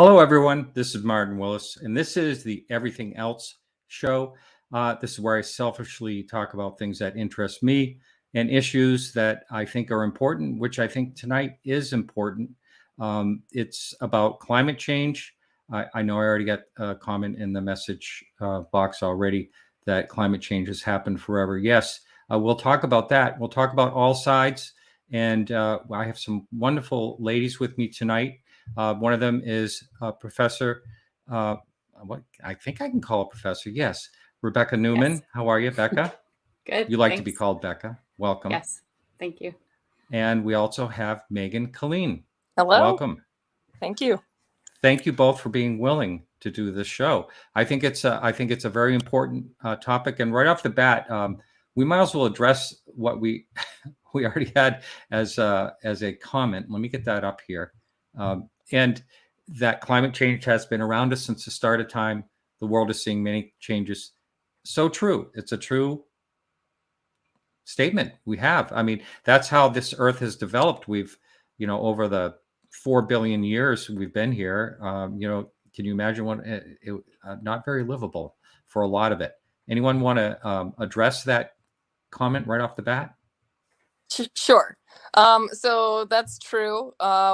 Hello, everyone. This is Martin Willis, and this is the Everything Else show. This is where I selfishly talk about things that interest me and issues that I think are important, which I think tonight is important. It's about climate change. I know I already got a comment in the message box already that climate change has happened forever. Yes, we'll talk about that. We'll talk about all sides. And I have some wonderful ladies with me tonight. One of them is Professor, what I think I can call a professor. Yes, Rebecca Neumann. Yes. How are you, Becca? Good. You like thanks. to be called Becca. Welcome. Yes. Thank you. And we also have Megan Killeen. Hello. Welcome. Thank you. Thank you both for being willing to do this show. I think it's a very important topic. And right off the bat, we might as well address what we already had as a comment. Let me get that up here. And that climate change has been around us since the start of time. The world is seeing many changes. So true. It's a true statement we have. I mean, that's how this earth has developed. We've, over the 4 billion years we've been here, can you imagine what not very livable for a lot of it. Anyone want to address that comment right off the bat? Sure. So that's true.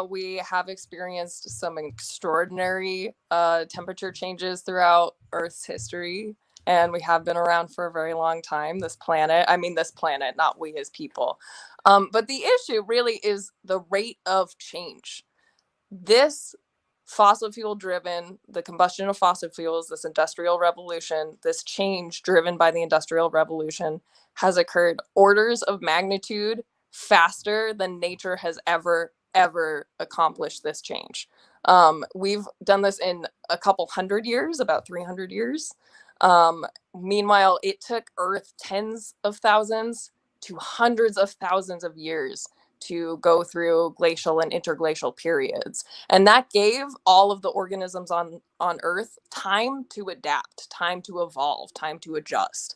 We have experienced some extraordinary temperature changes throughout Earth's history, and we have been around for a very long time. This planet, not we as people. But the issue really is the rate of change. This fossil fuel driven, the combustion of fossil fuels, this industrial revolution, this change driven by the industrial revolution has occurred orders of magnitude faster than nature has ever accomplished this change. We've done this in a couple hundred years, about 300 years. Meanwhile, it took Earth tens of thousands to hundreds of thousands of years to go through glacial and interglacial periods. And that gave all of the organisms on Earth time to adapt, time to evolve, time to adjust.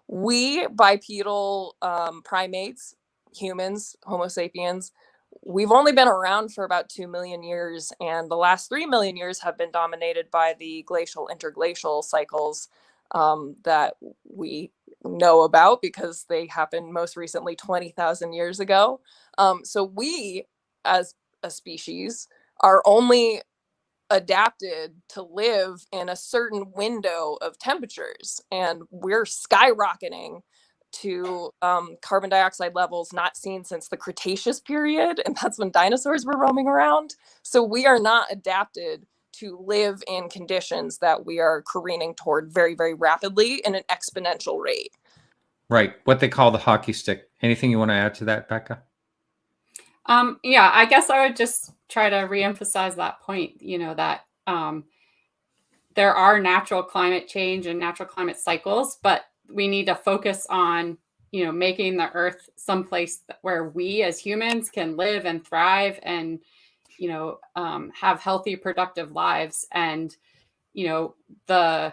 We bipedal primates, humans, Homo sapiens, we've only been around for about 2 million years, and the last 3 million years have been dominated by the glacial interglacial cycles that we know about because they happened most recently 20,000 years ago. So we, as a species, are only adapted to live in a certain window of temperatures, and we're skyrocketing to carbon dioxide levels not seen since the Cretaceous period, and that's when dinosaurs were roaming around. So we are not adapted to live in conditions that we are careening toward very, very rapidly in an exponential rate. Right. What they call the hockey stick. Anything you want to add to that, Becca? Yeah, I guess I would just try to reemphasize that point, that there are natural climate change and natural climate cycles, but we need to focus on, making the earth someplace where we as humans can live and thrive and, have healthy, productive lives. And, the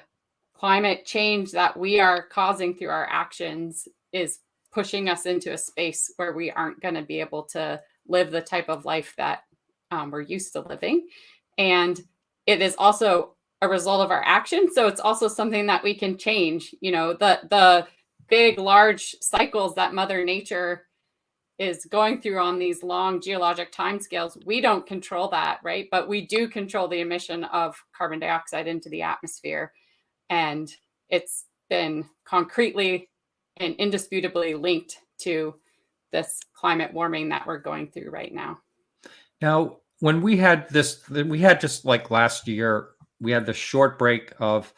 climate change that we are causing through our actions is pushing us into a space where we aren't going to be able to live the type of life that we're used to living. And it is also a result of our actions. So it's also something that we can change. The big, large cycles that Mother Nature is going through on these long geologic timescales, we don't control that, right? But we do control the emission of carbon dioxide into the atmosphere. And it's been concretely and indisputably linked to this climate warming that we're going through right now. Now, when we had just like last year, we had the short break of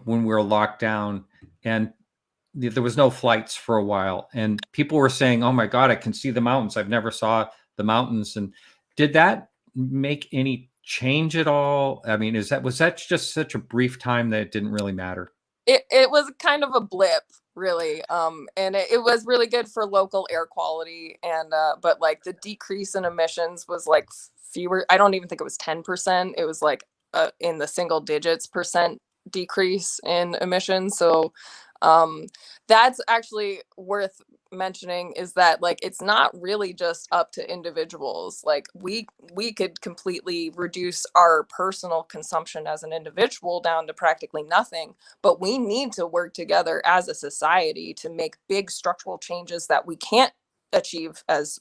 when we were locked down, and there was no flights for a while, and people were saying, "Oh my God, I can see the mountains. I've never saw the mountains." And did that make any change at all? I mean, was that just such a brief time that it didn't really matter? It was kind of a blip, really, and it was really good for local air quality, and but like the decrease in emissions was like fewer. I don't even think it was 10%. It was like in the single digits percent decrease in emissions. So that's actually worth mentioning is that like it's not really just up to individuals. Like we could completely reduce our personal consumption as an individual down to practically nothing, but we need to work together as a society to make big structural changes that we can't achieve as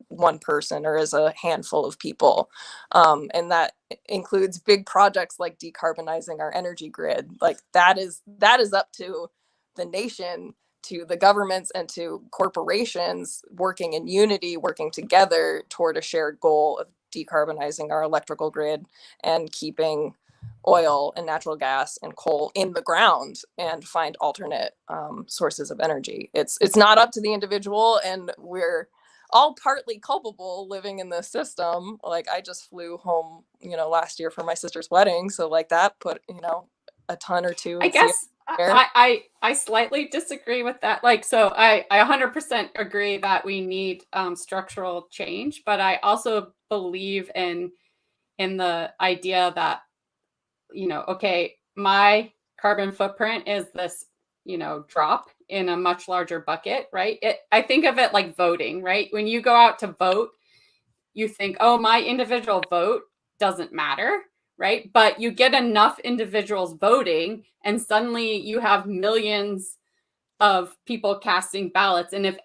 one person or as a handful of people. And that includes big projects like decarbonizing our energy grid. Like that is up to the nation, to the governments, and to corporations working in unity, working together toward a shared goal of decarbonizing our electrical grid and keeping oil and natural gas and coal in the ground and find alternate sources of energy. It's not up to the individual, and we're all partly culpable living in this system. Like I just flew home, last year for my sister's wedding, so like that put a ton or two. I guess I slightly disagree with that. Like, so I 100% agree that we need structural change, but I also believe in the idea that, okay, my carbon footprint is this, drop in a much larger bucket, right? I think of it like voting, right? When you go out to vote, you think, oh, my individual vote doesn't matter, right? But you get enough individuals voting, and suddenly you have millions of people casting ballots. And if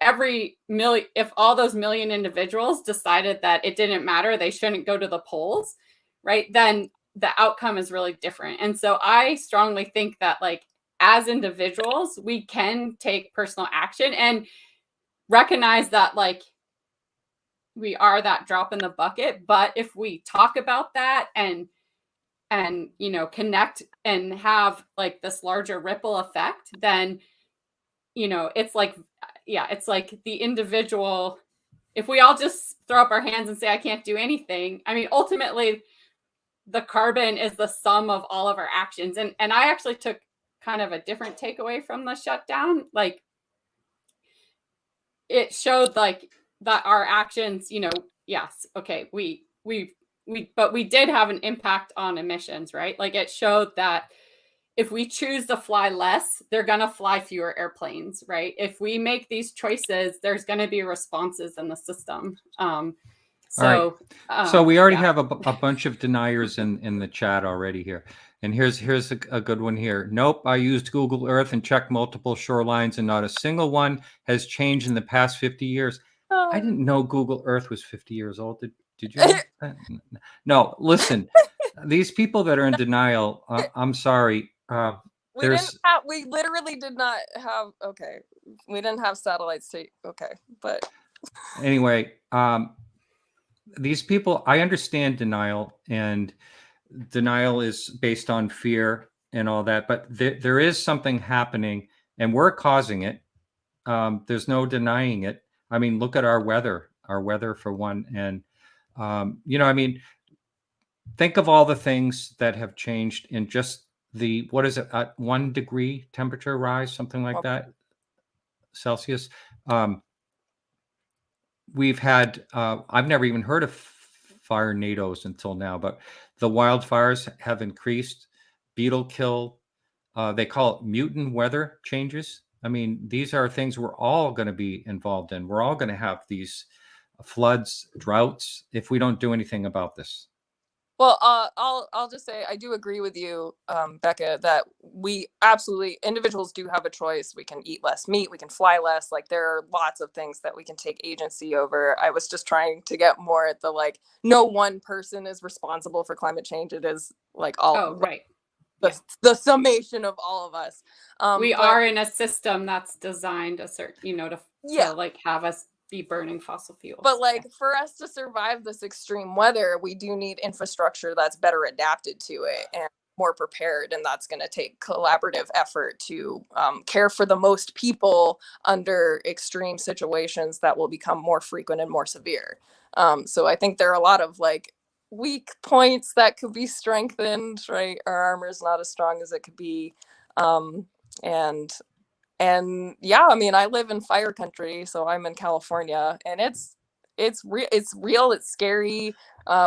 all those million individuals decided that it didn't matter, they shouldn't go to the polls, right? Then the outcome is really different. And so I strongly think that, like, as individuals, we can take personal action and recognize that, like, we are that drop in the bucket. But if we talk about that and connect and have like this larger ripple effect, then it's like the individual, if we all just throw up our hands and say I can't do anything, I mean, ultimately the carbon is the sum of all of our actions. And I actually took kind of a different takeaway from the shutdown. Like, it showed like that our actions, yes, okay, but we did have an impact on emissions, right? Like, it showed that if we choose to fly less, they're going to fly fewer airplanes, right? If we make these choices, there's going to be responses in the system. So we already have a bunch of deniers in the chat already here. And here's a good one here. Nope, I used Google Earth and checked multiple shorelines, and not a single one has changed in the past 50 years. I didn't know Google Earth was 50 years old. Did you know that? No, listen, these people that are in denial, I'm sorry. We literally did not have, we didn't have satellites but anyway, these people, I understand denial, and denial is based on fear and all that, but there is something happening, and we're causing it. There's no denying it. I mean, look at our weather for one. And, I mean, think of all the things that have changed in just the, 1 degree temperature rise, something like that, Celsius. We've had, I've never even heard of fire nados until now, but the wildfires have increased, beetle kill, they call it mutant weather changes. I mean, these are things we're all going to be involved in. We're all going to have these floods, droughts, if we don't do anything about this. Well, I'll just say I do agree with you, Becca, that we absolutely, individuals do have a choice. We can eat less meat, we can fly less. Like, there are lots of things that we can take agency over. I was just trying to get more at the, like, no one person is responsible for climate change. It is like all right. The summation of all of us. We are in a system that's designed a certain, to like have us be burning fossil fuels. But like, for us to survive this extreme weather, we do need infrastructure that's better adapted to it and more prepared. And that's going to take collaborative effort to care for the most people under extreme situations that will become more frequent and more severe. So I think there are a lot of like weak points that could be strengthened, right? Our armor is not as strong as it could be. And yeah, I mean, I live in fire country, so I'm in California, and it's real, it's scary.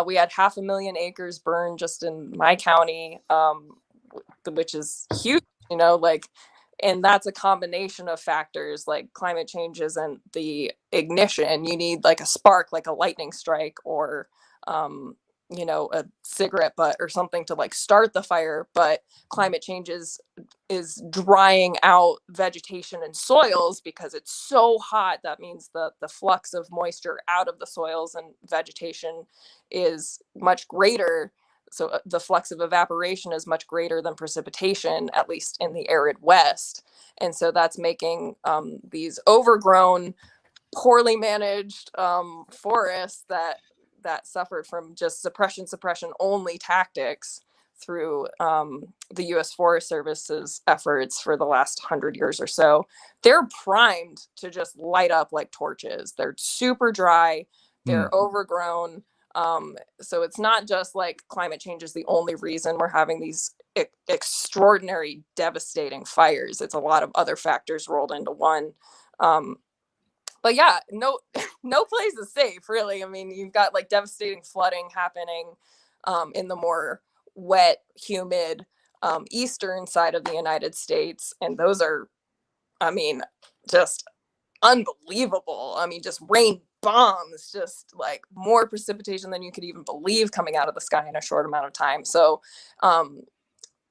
We had 500,000 acres burned just in my county, which is huge, like And that's a combination of factors like climate changes and the ignition. You need like a spark, like a lightning strike, or a cigarette butt or something to like start the fire. But climate change is drying out vegetation and soils because it's so hot. That means the flux of moisture out of the soils and vegetation is much greater. So the flux of evaporation is much greater than precipitation, at least in the arid West. And so that's making these overgrown, poorly managed forests that suffered from just suppression only tactics through the U.S. Forest Service's efforts for the last 100 years or so. They're primed to just light up like torches. They're super dry. They're overgrown. So it's not just like climate change is the only reason we're having these extraordinary, devastating fires. It's a lot of other factors rolled into one. But yeah, no place is safe, really. I mean, you've got like devastating flooding happening in the more wet, humid eastern side of the United States. And those are, I mean, just unbelievable. I mean, just rain bombs, just like more precipitation than you could even believe coming out of the sky in a short amount of time. So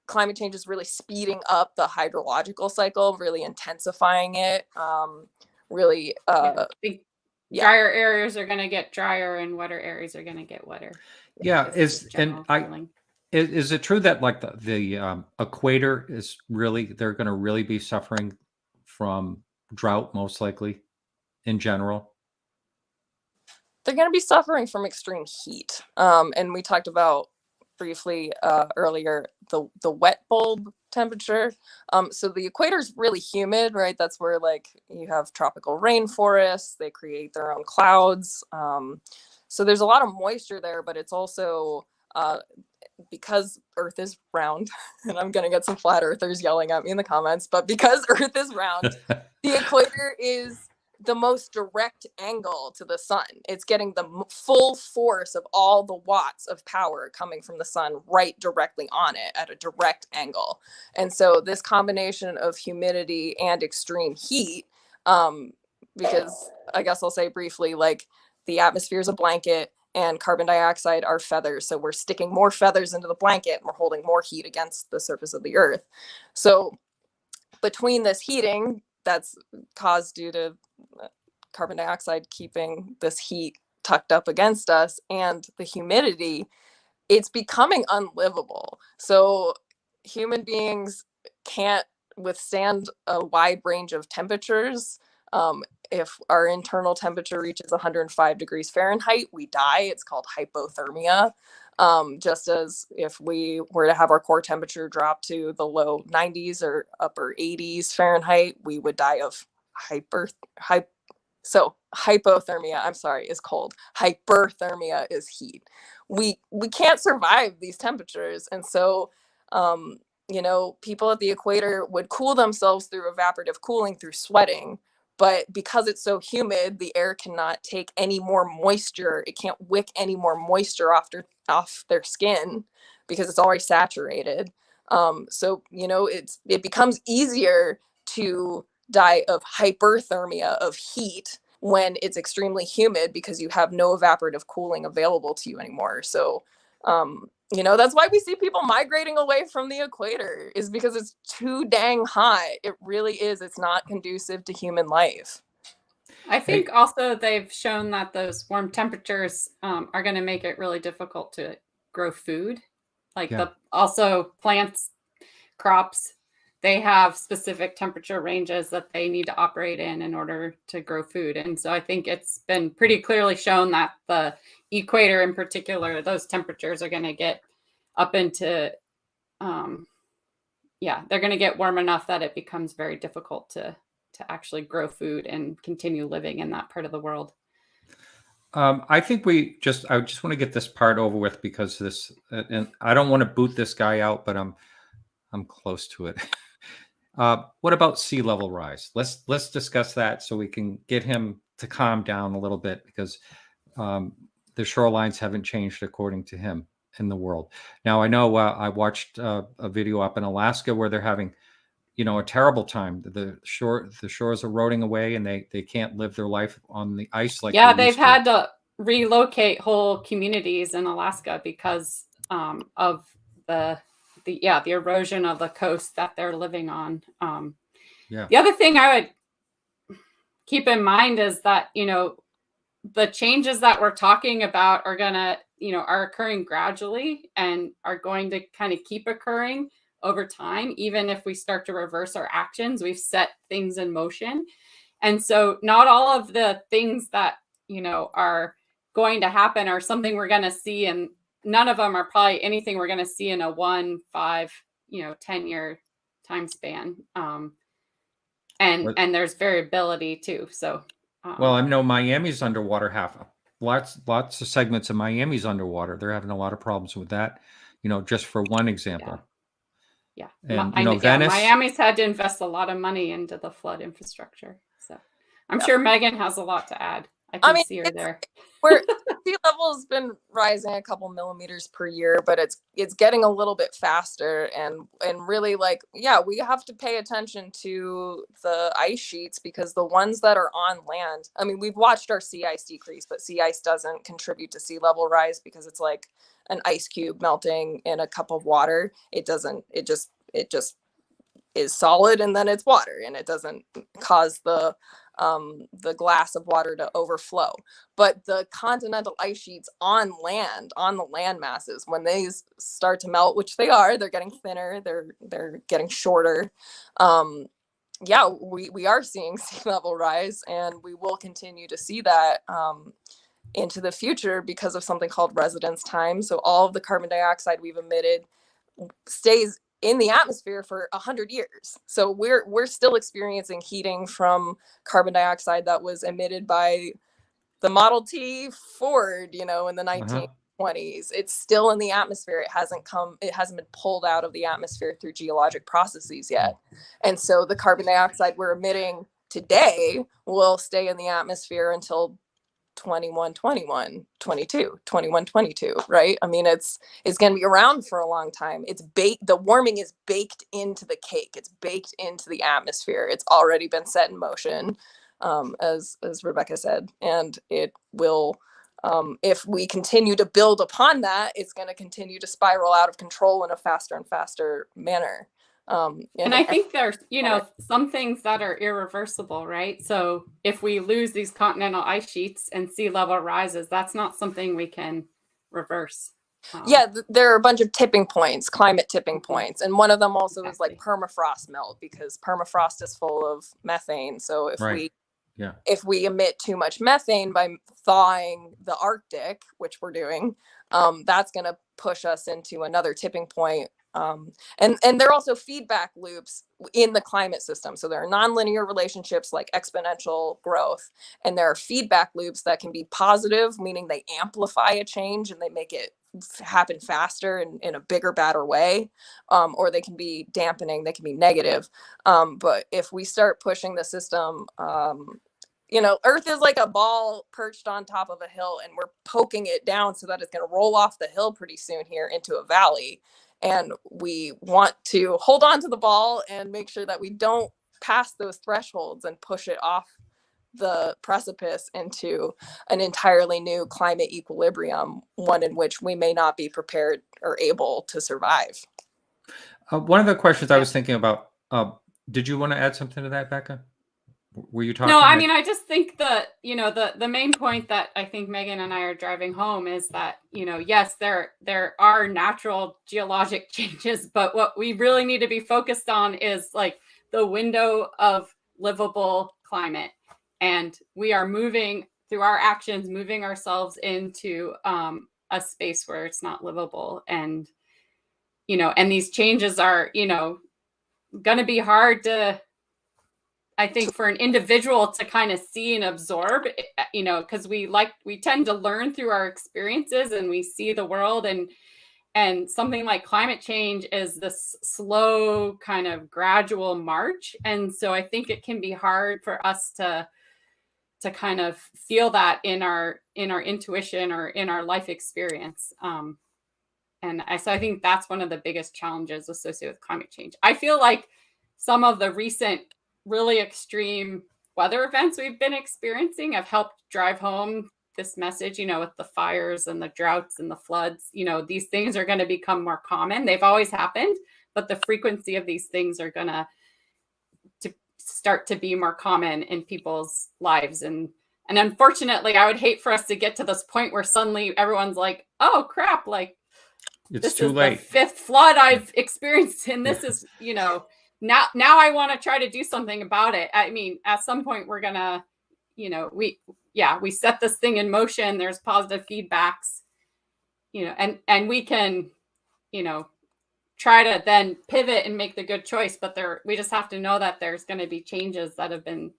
climate change is really speeding up the hydrological cycle, really intensifying it. Really drier areas are going to get drier and wetter areas are going to get wetter. Is it true that like the equator is really, they're going to really be suffering from drought most likely in general? They're going to be suffering from extreme heat. And we talked about briefly earlier the wet bulb temperature. So the equator is really humid, right? That's where like you have tropical rainforests. They create their own clouds. So there's a lot of moisture there, but it's also because Earth is round, and I'm going to get some flat earthers yelling at me in the comments, but because Earth is round, the equator is the most direct angle to the sun. It's getting the full force of all the watts of power coming from the sun right directly on it at a direct angle. And so this combination of humidity and extreme heat, because I guess I'll say briefly, like the atmosphere is a blanket and carbon dioxide are feathers. So we're sticking more feathers into the blanket and we're holding more heat against the surface of the Earth. So between this heating that's caused due to carbon dioxide keeping this heat tucked up against us and the humidity, it's becoming unlivable. So human beings can't withstand a wide range of temperatures. If our internal temperature reaches 105 degrees Fahrenheit, we die. It's called hypothermia. Just as if we were to have our core temperature drop to the low 90s or upper 80s Fahrenheit, we would die of so hypothermia, I'm sorry, is cold. Hyperthermia is heat. We can't survive these temperatures. And so, people at the equator would cool themselves through evaporative cooling through sweating. But because it's so humid, the air cannot take any more moisture. It can't wick any more moisture off their skin because it's already saturated. So, it becomes easier to die of hyperthermia, of heat, when it's extremely humid because you have no evaporative cooling available to you anymore. So, that's why we see people migrating away from the equator, is because it's too dang hot. It really is. It's not conducive to human life. I think also they've shown that those warm temperatures are going to make it really difficult to grow food. Also plants, crops, they have specific temperature ranges that they need to operate in order to grow food. And so I think it's been pretty clearly shown that the equator in particular, those temperatures are going to get up into, they're going to get warm enough that it becomes very difficult to actually grow food and continue living in that part of the world. I think I just want to get this part over with because and I don't want to boot this guy out, but I'm close to it. What about sea level rise? Let's discuss that so we can get him to calm down a little bit, because the shorelines haven't changed according to him in the world. Now, I know I watched a video up in Alaska where they're having a terrible time. The shores are eroding away, and they can't live their life on the ice like Yeah, they they've used to. had to relocate whole communities in Alaska because of the erosion of the coast that they're living on. Yeah. The other thing I would keep in mind is that, the changes that we're talking about are gonna, are occurring gradually and are going to kind of keep occurring over time. Even if we start to reverse our actions, we've set things in motion. And so not all of the things that, are going to happen are something we're going to see. And none of them are probably anything we're going to see in a 1, 5, 10-year time span. And there's variability too. So, well, I know Miami's underwater lots of segments of Miami's underwater. They're having a lot of problems with that, just for one example. Yeah. And, Venice. Miami's had to invest a lot of money into the flood infrastructure. So I'm sure Megan has a lot to add. I can see her there. Where sea level has been rising a couple millimeters per year, but it's getting a little bit faster, and really, we have to pay attention to the ice sheets, because the ones that are on land, I mean, we've watched our sea ice decrease, but sea ice doesn't contribute to sea level rise, because it's like an ice cube melting in a cup of water. It just is solid, and then it's water, and it doesn't cause the glass of water to overflow. But the continental ice sheets on the land masses, when they start to melt, which they are, they're getting thinner, they're getting shorter. We are seeing sea level rise, and we will continue to see that into the future because of something called residence time. So all of the carbon dioxide we've emitted stays in the atmosphere for 100 years. So we're still experiencing heating from carbon dioxide that was emitted by the Model T Ford, in the 1920s. It's still in the atmosphere. It hasn't been pulled out of the atmosphere through geologic processes yet. And so the carbon dioxide we're emitting today will stay in the atmosphere until 21, 22, right? I mean, it's going to be around for a long time. The warming is baked into the cake. It's baked into the atmosphere. It's already been set in motion, as Rebecca said, and it will, if we continue to build upon that, it's going to continue to spiral out of control in a faster and faster manner. And I think there's, some things that are irreversible, right? So if we lose these continental ice sheets and sea level rises, that's not something we can reverse. There are a bunch of tipping points, climate tipping points. And one of them also is like permafrost melt, because permafrost is full of methane. So if we emit too much methane by thawing the Arctic, which we're doing, that's going to push us into another tipping point. And there are also feedback loops in the climate system. So there are nonlinear relationships like exponential growth, and there are feedback loops that can be positive, meaning they amplify a change and they make it happen faster and in a bigger, badder way, or they can be dampening, they can be negative. But if we start pushing the system, Earth is like a ball perched on top of a hill, and we're poking it down so that it's going to roll off the hill pretty soon here into a valley. And we want to hold on to the ball and make sure that we don't pass those thresholds and push it off the precipice into an entirely new climate equilibrium, one in which we may not be prepared or able to survive. One of the questions I was thinking about, did you want to add something to that, Becca? Were you talking? No, I mean, I just think that, the main point that I think Megan and I are driving home is that, yes, there are natural geologic changes, but what we really need to be focused on is like the window of livable climate. And we are moving through our actions, moving ourselves into a space where it's not livable. And, and these changes are, going to be hard to, I think, for an individual to kind of see and absorb, because we tend to learn through our experiences, and we see the world, and something like climate change is this slow kind of gradual march. And so I think it can be hard for us to kind of feel that in our intuition or in our life experience. So I think that's one of the biggest challenges associated with climate change. I feel like some of the recent really extreme weather events we've been experiencing have helped drive home this message, with the fires and the droughts and the floods. These things are going to become more common. They've always happened, but the frequency of these things are going to start to be more common in people's lives. And unfortunately, I would hate for us to get to this point where suddenly everyone's like, oh crap, like it's too late. The fifth flood I've experienced, and this is, now I want to try to do something about it. I mean, at some point we're gonna, we set this thing in motion. There's positive feedbacks, and we can, try to then pivot and make the good choice. But we just have to know that there's going to be changes that have been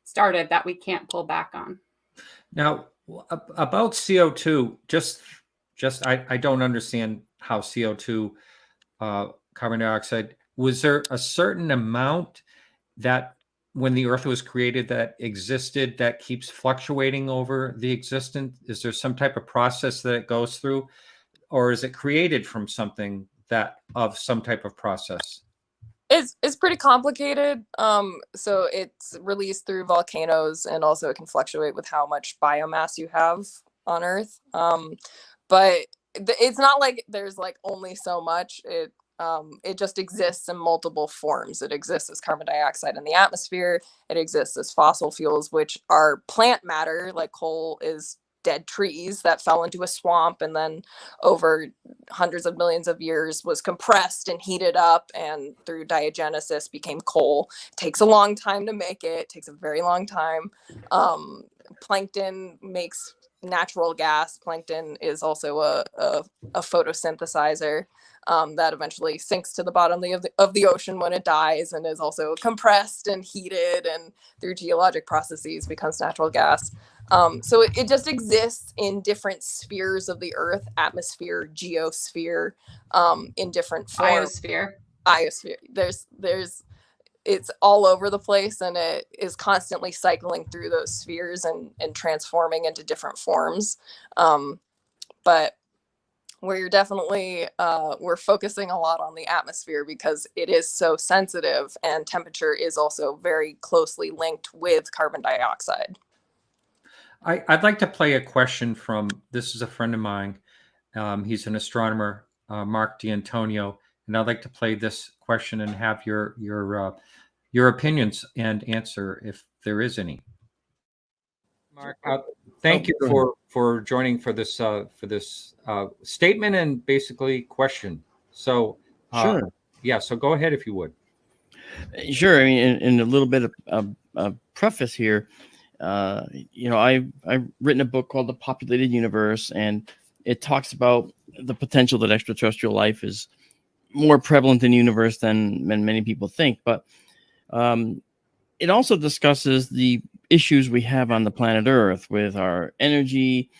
started that we can't pull back on. Now, about CO2, I don't understand how CO2, carbon dioxide, was there a certain amount that when the Earth was created that existed that keeps fluctuating over the existence? Is there some type of process that it goes through, or is it created from something of some type of process? It's pretty complicated. So it's released through volcanoes, and also it can fluctuate with how much biomass you have on Earth. But it's not like there's like only so much. It just exists in multiple forms. It exists as carbon dioxide in the atmosphere. It exists as fossil fuels, which are plant matter, like coal is dead trees that fell into a swamp and then over hundreds of millions of years was compressed and heated up, and through diagenesis became coal. It takes a long time to make it. It takes a very long time. Plankton makes natural gas. Plankton is also a photosynthesizer that eventually sinks to the bottom of the ocean when it dies, and is also compressed and heated, and through geologic processes becomes natural gas. So it just exists in different spheres of the Earth: atmosphere, geosphere, in different forms. Iosphere. It's all over the place, and it is constantly cycling through those spheres and transforming into different forms. But we're definitely we're focusing a lot on the atmosphere because it is so sensitive, and temperature is also very closely linked with carbon dioxide. I'd like to play a question this is a friend of mine. He's an astronomer, Marc D'Antonia, and I'd like to play this question and have your opinions and answer if there is any. Marc, thank you for joining for this statement and basically question. So sure, yeah. So go ahead if you would. Sure. I mean, in a little bit of preface here, I've written a book called The Populated Universe, and it talks about the potential that extraterrestrial life is more prevalent in the universe than many people think. But it also discusses the issues we have on the planet Earth with our energy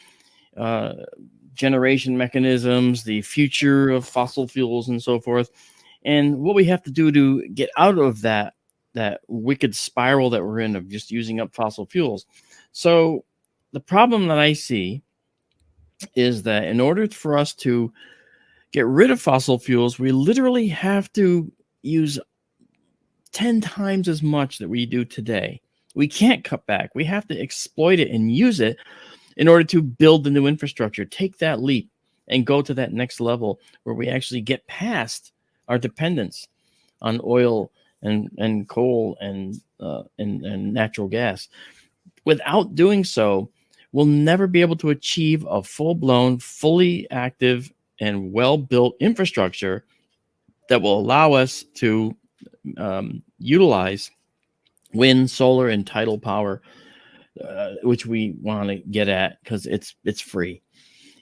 generation mechanisms, the future of fossil fuels, and so forth, and what we have to do to get out of that wicked spiral that we're in of just using up fossil fuels. So the problem that I see is that in order for us to get rid of fossil fuels, we literally have to use 10 times as much that we do today. We can't cut back. We have to exploit it and use it in order to build the new infrastructure, take that leap and go to that next level where we actually get past our dependence on oil and coal and natural gas. Without doing so, we'll never be able to achieve a full-blown, fully active, and well-built infrastructure that will allow us to utilize wind, solar, and tidal power, which we want to get at because it's free.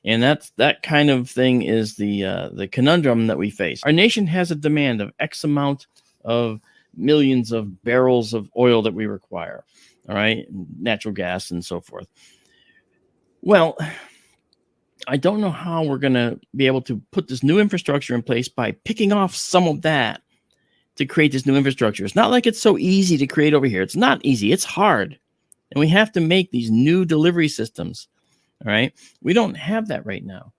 And that kind of thing is the conundrum that we face. Our nation has a demand of X amount of millions of barrels of oil that we require, all right, natural gas and so forth. Well, I don't know how we're going to be able to put this new infrastructure in place by picking off some of that to create this new infrastructure. It's not like it's so easy to create over here. It's not easy. It's hard. And we have to make these new delivery systems, all right? We don't have that right now.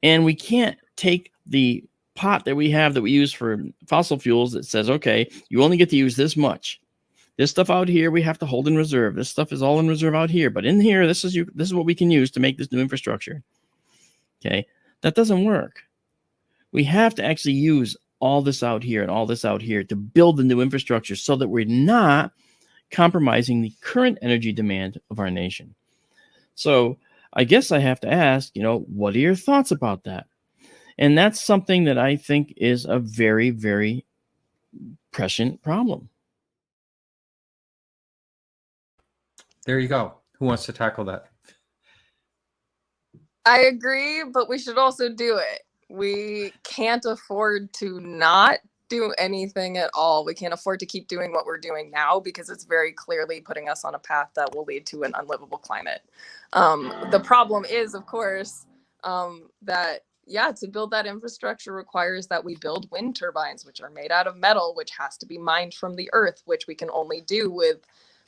And we can't take the pot that we have that we use for fossil fuels that says, okay, you only get to use this much. This stuff out here we have to hold in reserve. This stuff is all in reserve out here, but in here, this is what we can use to make this new infrastructure. Okay, that doesn't work. We have to actually use all this out here and all this out here to build the new infrastructure so that we're not compromising the current energy demand of our nation. So I guess I have to ask, what are your thoughts about that? And that's something that I think is a very, very prescient problem. There you go. Who wants to tackle that? I agree, but we should also do it. We can't afford to not do anything at all. We can't afford to keep doing what we're doing now because it's very clearly putting us on a path that will lead to an unlivable climate. The problem is, of course, that to build that infrastructure requires that we build wind turbines, which are made out of metal, which has to be mined from the earth, which we can only do with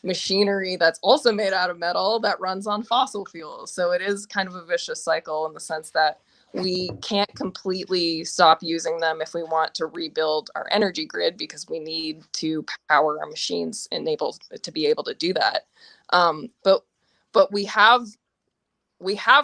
machinery that's also made out of metal that runs on fossil fuels. So it is kind of a vicious cycle in the sense that we can't completely stop using them if we want to rebuild our energy grid, because we need to power our machines to be able to do that. But we have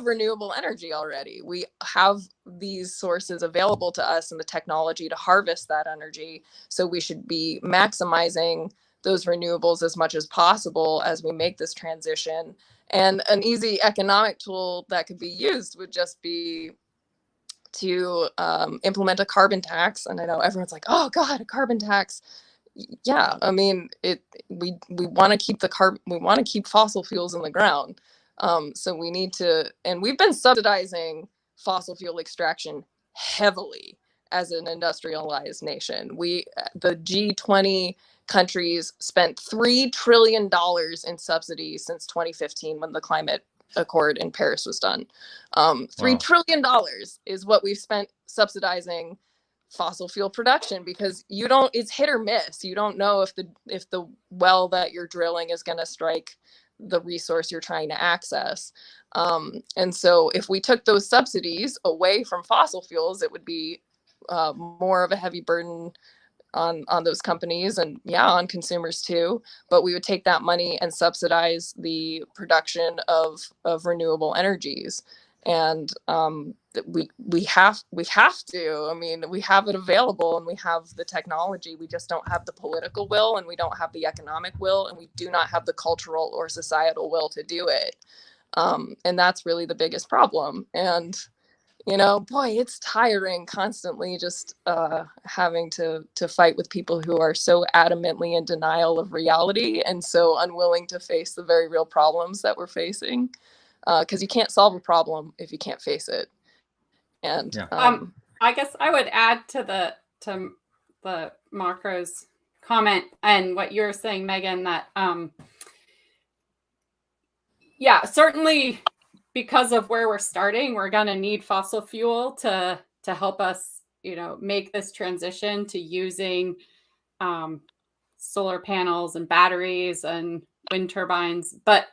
renewable energy already. We have these sources available to us and the technology to harvest that energy. So we should be maximizing those renewables as much as possible as we make this transition. And an easy economic tool that could be used would just be to implement a carbon tax. And I know everyone's like, oh God, a carbon tax. Yeah, I mean, we want to keep we want to keep fossil fuels in the ground. So we need to, and we've been subsidizing fossil fuel extraction heavily as an industrialized nation. The G20 countries spent $3 trillion in subsidies since 2015 when the climate accord in Paris was done. $3 trillion is what we've spent subsidizing fossil fuel production, because it's hit or miss. You don't know if the well that you're drilling is going to strike the resource you're trying to access. And so if we took those subsidies away from fossil fuels, it would be more of a heavy burden on those companies and on consumers too. But we would take that money and subsidize the production of renewable energies. And we have to. I mean, we have it available and we have the technology. We just don't have the political will, and we don't have the economic will, and we do not have the cultural or societal will to do it. And that's really the biggest problem. And boy, it's tiring constantly just having to fight with people who are so adamantly in denial of reality and so unwilling to face the very real problems that we're facing. Because you can't solve a problem if you can't face it. And I guess I would add to the Marco's comment and what you're saying, Megan, that certainly because of where we're starting, we're going to need fossil fuel to help us, make this transition to using solar panels and batteries and wind turbines. But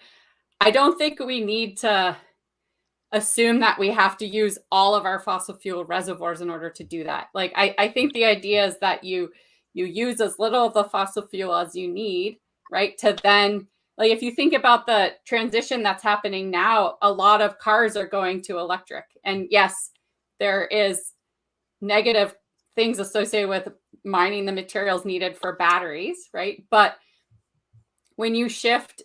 I don't think we need to assume that we have to use all of our fossil fuel reservoirs in order to do that. Like, I think the idea is that you use as little of the fossil fuel as you need, right? To then, like, if you think about the transition that's happening now, a lot of cars are going to electric. And yes, there is negative things associated with mining the materials needed for batteries, right? But when you shift,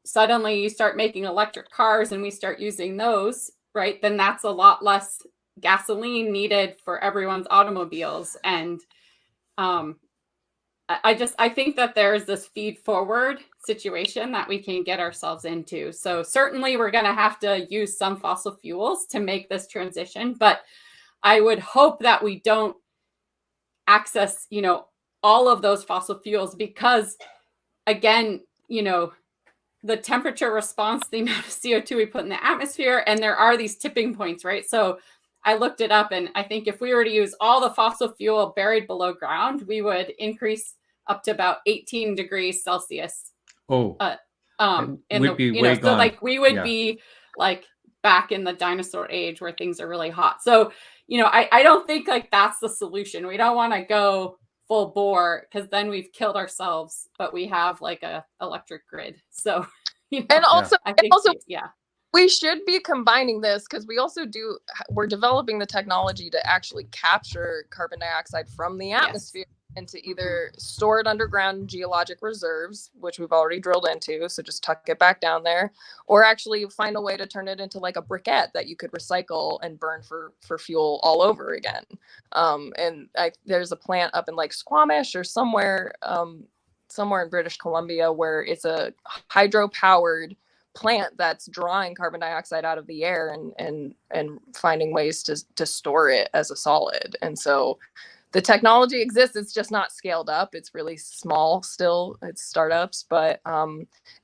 suddenly you start making electric cars and we start using those, right? Then that's a lot less gasoline needed for everyone's automobiles. And I think that there's this feed forward situation that we can get ourselves into. So certainly we're going to have to use some fossil fuels to make this transition, but I would hope that we don't access, all of those fossil fuels, because again, the temperature response, the amount of CO2 we put in the atmosphere, and there are these tipping points, right? So I looked it up, and I think if we were to use all the fossil fuel buried below ground, we would increase up to about 18 degrees Celsius. Oh, in we'd the, be way so gone. like we would be like back in the dinosaur age where things are really hot. So, I don't think like that's the solution. We don't want to go full bore because then we've killed ourselves, but we have like a electric grid. So, And also, I think, we should be combining this because we're developing the technology to actually capture carbon dioxide from the atmosphere and to either store it underground in geologic reserves, which we've already drilled into, so just tuck it back down there, or actually find a way to turn it into like a briquette that you could recycle and burn for fuel all over again. And there's a plant up in like Squamish or somewhere in British Columbia where it's a hydro-powered plant that's drawing carbon dioxide out of the air and finding ways to store it as a solid. And so the technology exists. It's just not scaled up. It's really small still. It's startups. But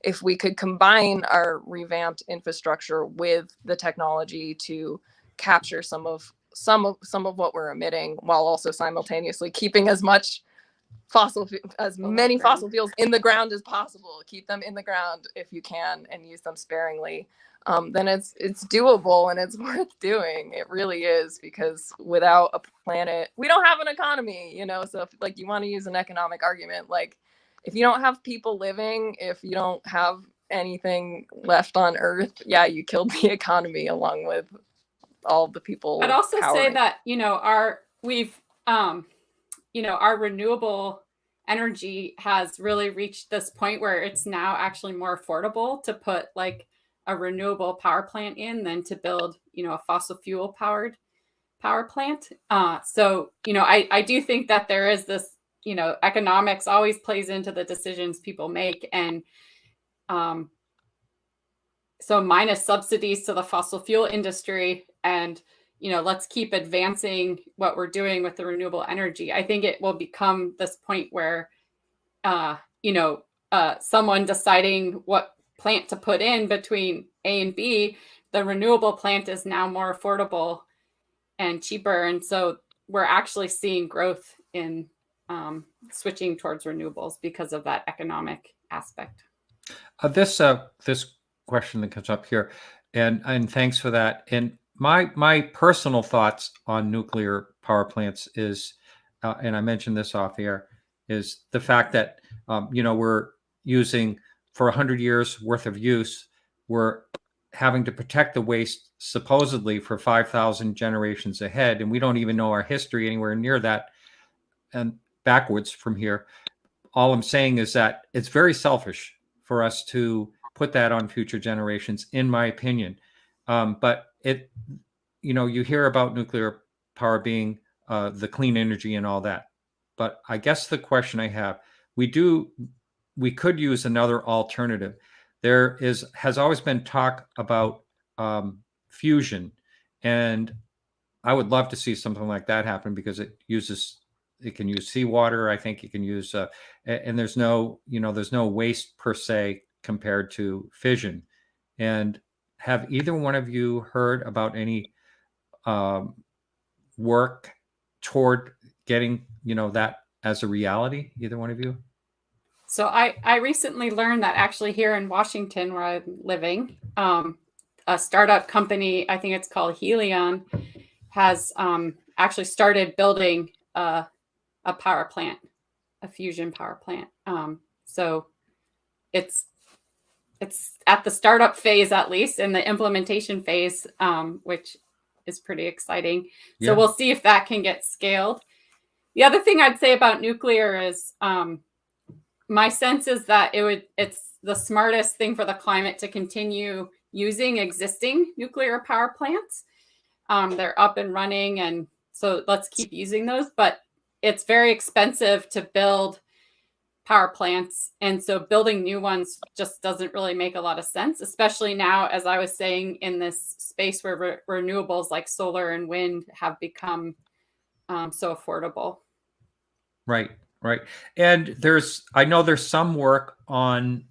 if we could combine our revamped infrastructure with the technology to capture some of what we're emitting, while also simultaneously keeping as many fossil fuels in the ground as possible, keep them in the ground if you can, and use them sparingly, then it's doable and it's worth doing. It really is, because without a planet, we don't have an economy, so if like you want to use an economic argument, like if you don't have people living, if you don't have anything left on Earth, you killed the economy along with all the people. I'd also say that our renewable energy has really reached this point where it's now actually more affordable to put like a renewable power plant in than to build, a fossil fuel powered power plant. So, I do think that there is this, economics always plays into the decisions people make. And so minus subsidies to the fossil fuel industry and, let's keep advancing what we're doing with the renewable energy. I think it will become this point where, someone deciding what plant to put in between A and B, the renewable plant is now more affordable and cheaper. And so we're actually seeing growth in switching towards renewables because of that economic aspect. This question that comes up here, and thanks for that. And my personal thoughts on nuclear power plants is, and I mentioned this off air, is the fact that we're using for 100 years worth of use, we're having to protect the waste supposedly for 5,000 generations ahead, and we don't even know our history anywhere near that, and backwards from here. All I'm saying is that it's very selfish for us to put that on future generations, in my opinion. But you hear about nuclear power being the clean energy and all that. But I guess the question I have, we could use another alternative. There has always been talk about fusion, and I would love to see something like that happen because it can use seawater. I think it can use, and there's no waste per se compared to fission. And have either one of you heard about any work toward getting that as a reality? Either one of you? So I recently learned that actually here in Washington, where I'm living, a startup company, I think it's called Helion, has actually started building a power plant, a fusion power plant. So it's at the startup phase, at least, in the implementation phase, which is pretty exciting. So we'll see if that can get scaled. The other thing I'd say about nuclear is my sense is that it's the smartest thing for the climate to continue using existing nuclear power plants. They're up and running, and so let's keep using those. But it's very expensive to build power plants, and so building new ones just doesn't really make a lot of sense, especially now, as I was saying, in this space where renewables like solar and wind have become so affordable. Right. And I know there's some work on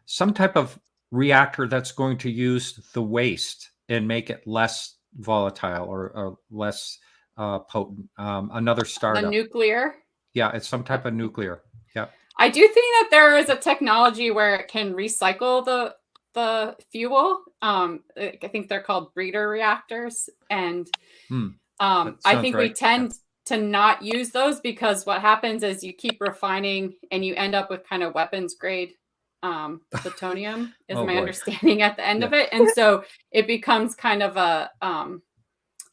some type of reactor that's going to use the waste and make it less volatile or less potent. Another startup. The nuclear? Yeah, it's some type of nuclear. Yeah. I do think that there is a technology where it can recycle the fuel. I think they're called breeder reactors. And That I sounds think we right. tend to not use those because what happens is you keep refining and you end up with kind of weapons grade plutonium is Oh, my boy. understanding at the end of it. And so it becomes kind of a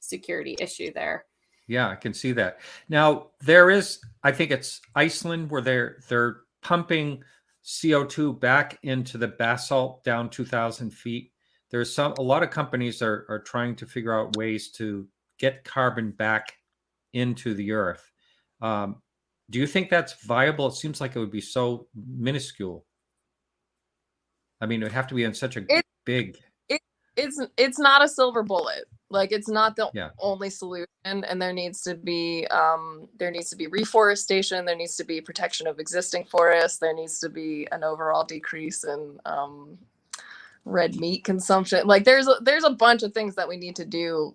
security issue there. Yeah, I can see that. Now there is, I think it's Iceland, where they're pumping CO2 back into the basalt down 2,000 feet. There's a lot of companies are trying to figure out ways to get carbon back into the earth. Do you think that's viable? It seems like it would be so minuscule. I mean, it would have to be in such a It, big. it it's not a silver bullet. Like, it's not the Yeah. only solution, and there needs to be reforestation, there needs to be protection of existing forests, there needs to be an overall decrease in red meat consumption. Like, there's a bunch of things that we need to do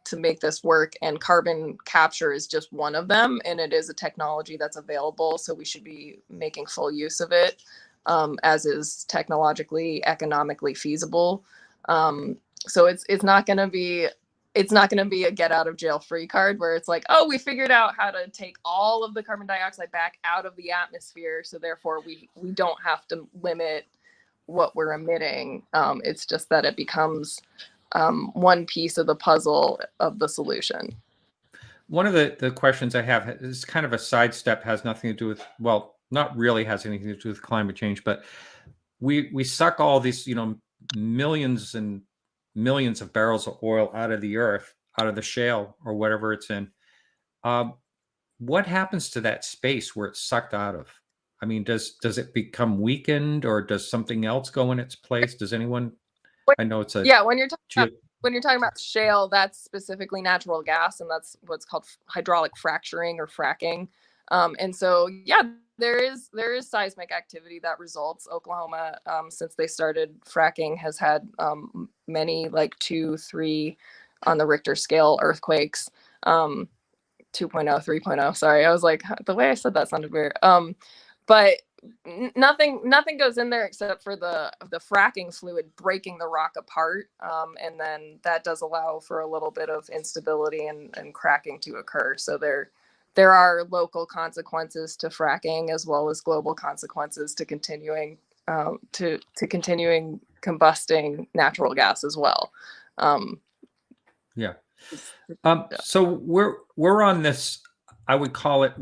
to make this work, and carbon capture is just one of them, and it is a technology that's available, so we should be making full use of it, as is technologically, economically feasible. So it's not going to be a get out of jail free card where it's like, oh, we figured out how to take all of the carbon dioxide back out of the atmosphere, so therefore we don't have to limit what we're emitting. It's just that it becomes one piece of the puzzle of the solution. One of the questions I have is kind of a sidestep, has nothing to do with, well, not really has anything to do with climate change, but we suck all these, millions and millions of barrels of oil out of the earth, out of the shale or whatever it's in. What happens to that space where it's sucked out of? I mean, does it become weakened, or does something else go in its place? Does anyone? I know it's a when you're talking about shale, that's specifically natural gas, and that's what's called hydraulic fracturing or fracking. And so, yeah, there is seismic activity that results. Oklahoma, since they started fracking, has had many, like 2, 3 on the Richter scale earthquakes. 2.0, 3.0. Sorry, I was like, the way I said that sounded weird. But nothing goes in there except for the fracking fluid breaking the rock apart, and then that does allow for a little bit of instability and cracking to occur. So there are local consequences to fracking, as well as global consequences to continuing continuing combusting natural gas as well. Yeah. So we're on this. I would call it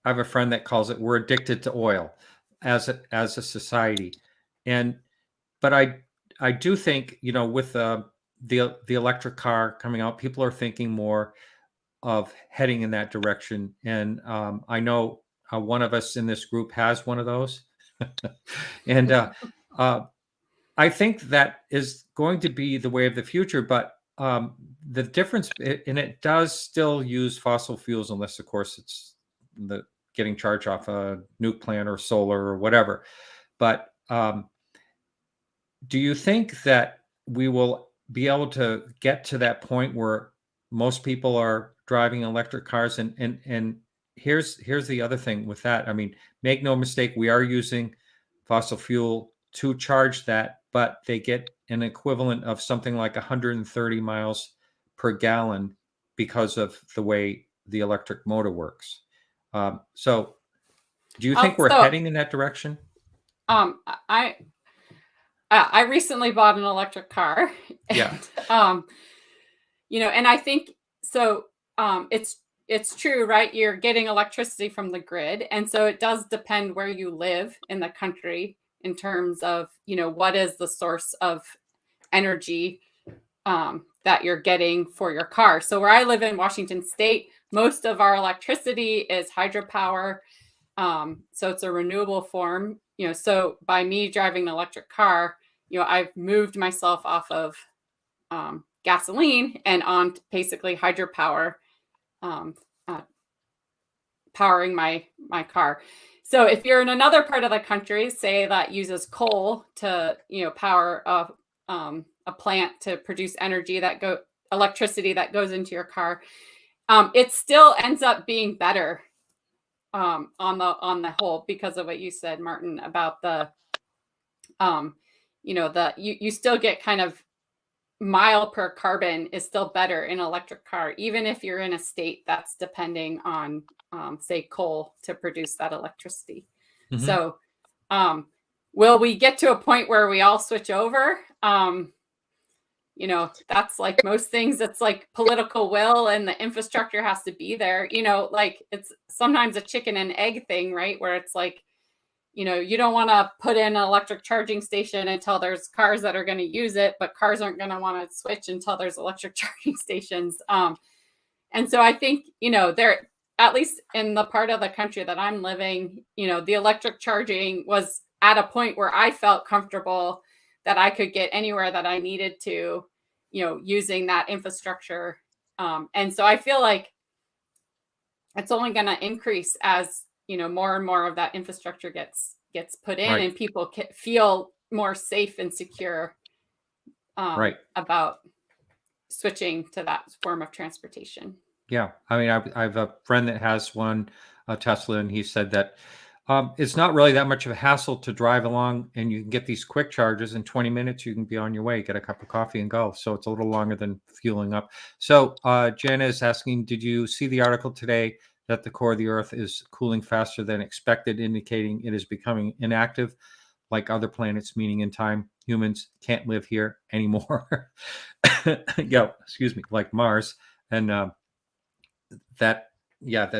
I have a friend that calls it, we're addicted to oil as a society, but I do think, with the electric car coming out, people are thinking more of heading in that direction, and I know one of us in this group has one of those, and I think that is going to be the way of the future, but the difference, and it does still use fossil fuels, unless, of course, it's getting charged off a nuke plant or solar or whatever. But do you think that we will be able to get to that point where most people are driving electric cars? And here's the other thing with that. I mean, make no mistake, we are using fossil fuel to charge that, but they get an equivalent of something like 130 miles per gallon because of the way the electric motor works. So do you think we're heading in that direction? I recently bought an electric car. Yeah. And, and I think so. It's true, right? You're getting electricity from the grid, and so it does depend where you live in the country in terms of what is the source of energy that you're getting for your car. So where I live in Washington State, most of our electricity is hydropower. So it's a renewable form, so by me driving an electric car, I've moved myself off of gasoline and on basically hydropower, powering my car. So if you're in another part of the country, say that uses coal to, power a plant to produce electricity that goes into your car, it still ends up being better on the whole, because of what you said, Martin, about the you still get kind of mile per carbon is still better in an electric car, even if you're in a state that's depending on, say, coal to produce that electricity. Mhm. So will we get to a point where we all switch over? You know, that's like most things, it's like political will and the infrastructure has to be there. You know, like it's sometimes a chicken and egg thing, right? Where it's like, you know, you don't want to put in an electric charging station until there's cars that are going to use it, but cars aren't going to want to switch until there's electric charging stations. And so I think, you know, there, at least in the part of the country that I'm living, you know, the electric charging was at a point where I felt comfortable that I could get anywhere that I needed to, you know, using that infrastructure. And so I feel like it's only going to increase as, you know, more and more of that infrastructure gets put in, Right. and people feel more safe and secure Right. about switching to that form of transportation. Yeah. I mean, I have a friend that has one, a Tesla, and he said that it's not really that much of a hassle to drive along, and you can get these quick charges in 20 minutes. You can be on your way, get a cup of coffee and go. So it's a little longer than fueling up. So Jenna is asking, did you see the article today that the core of the Earth is cooling faster than expected, indicating it is becoming inactive like other planets, meaning in time, humans can't live here anymore? Yeah, excuse me, like Mars. And that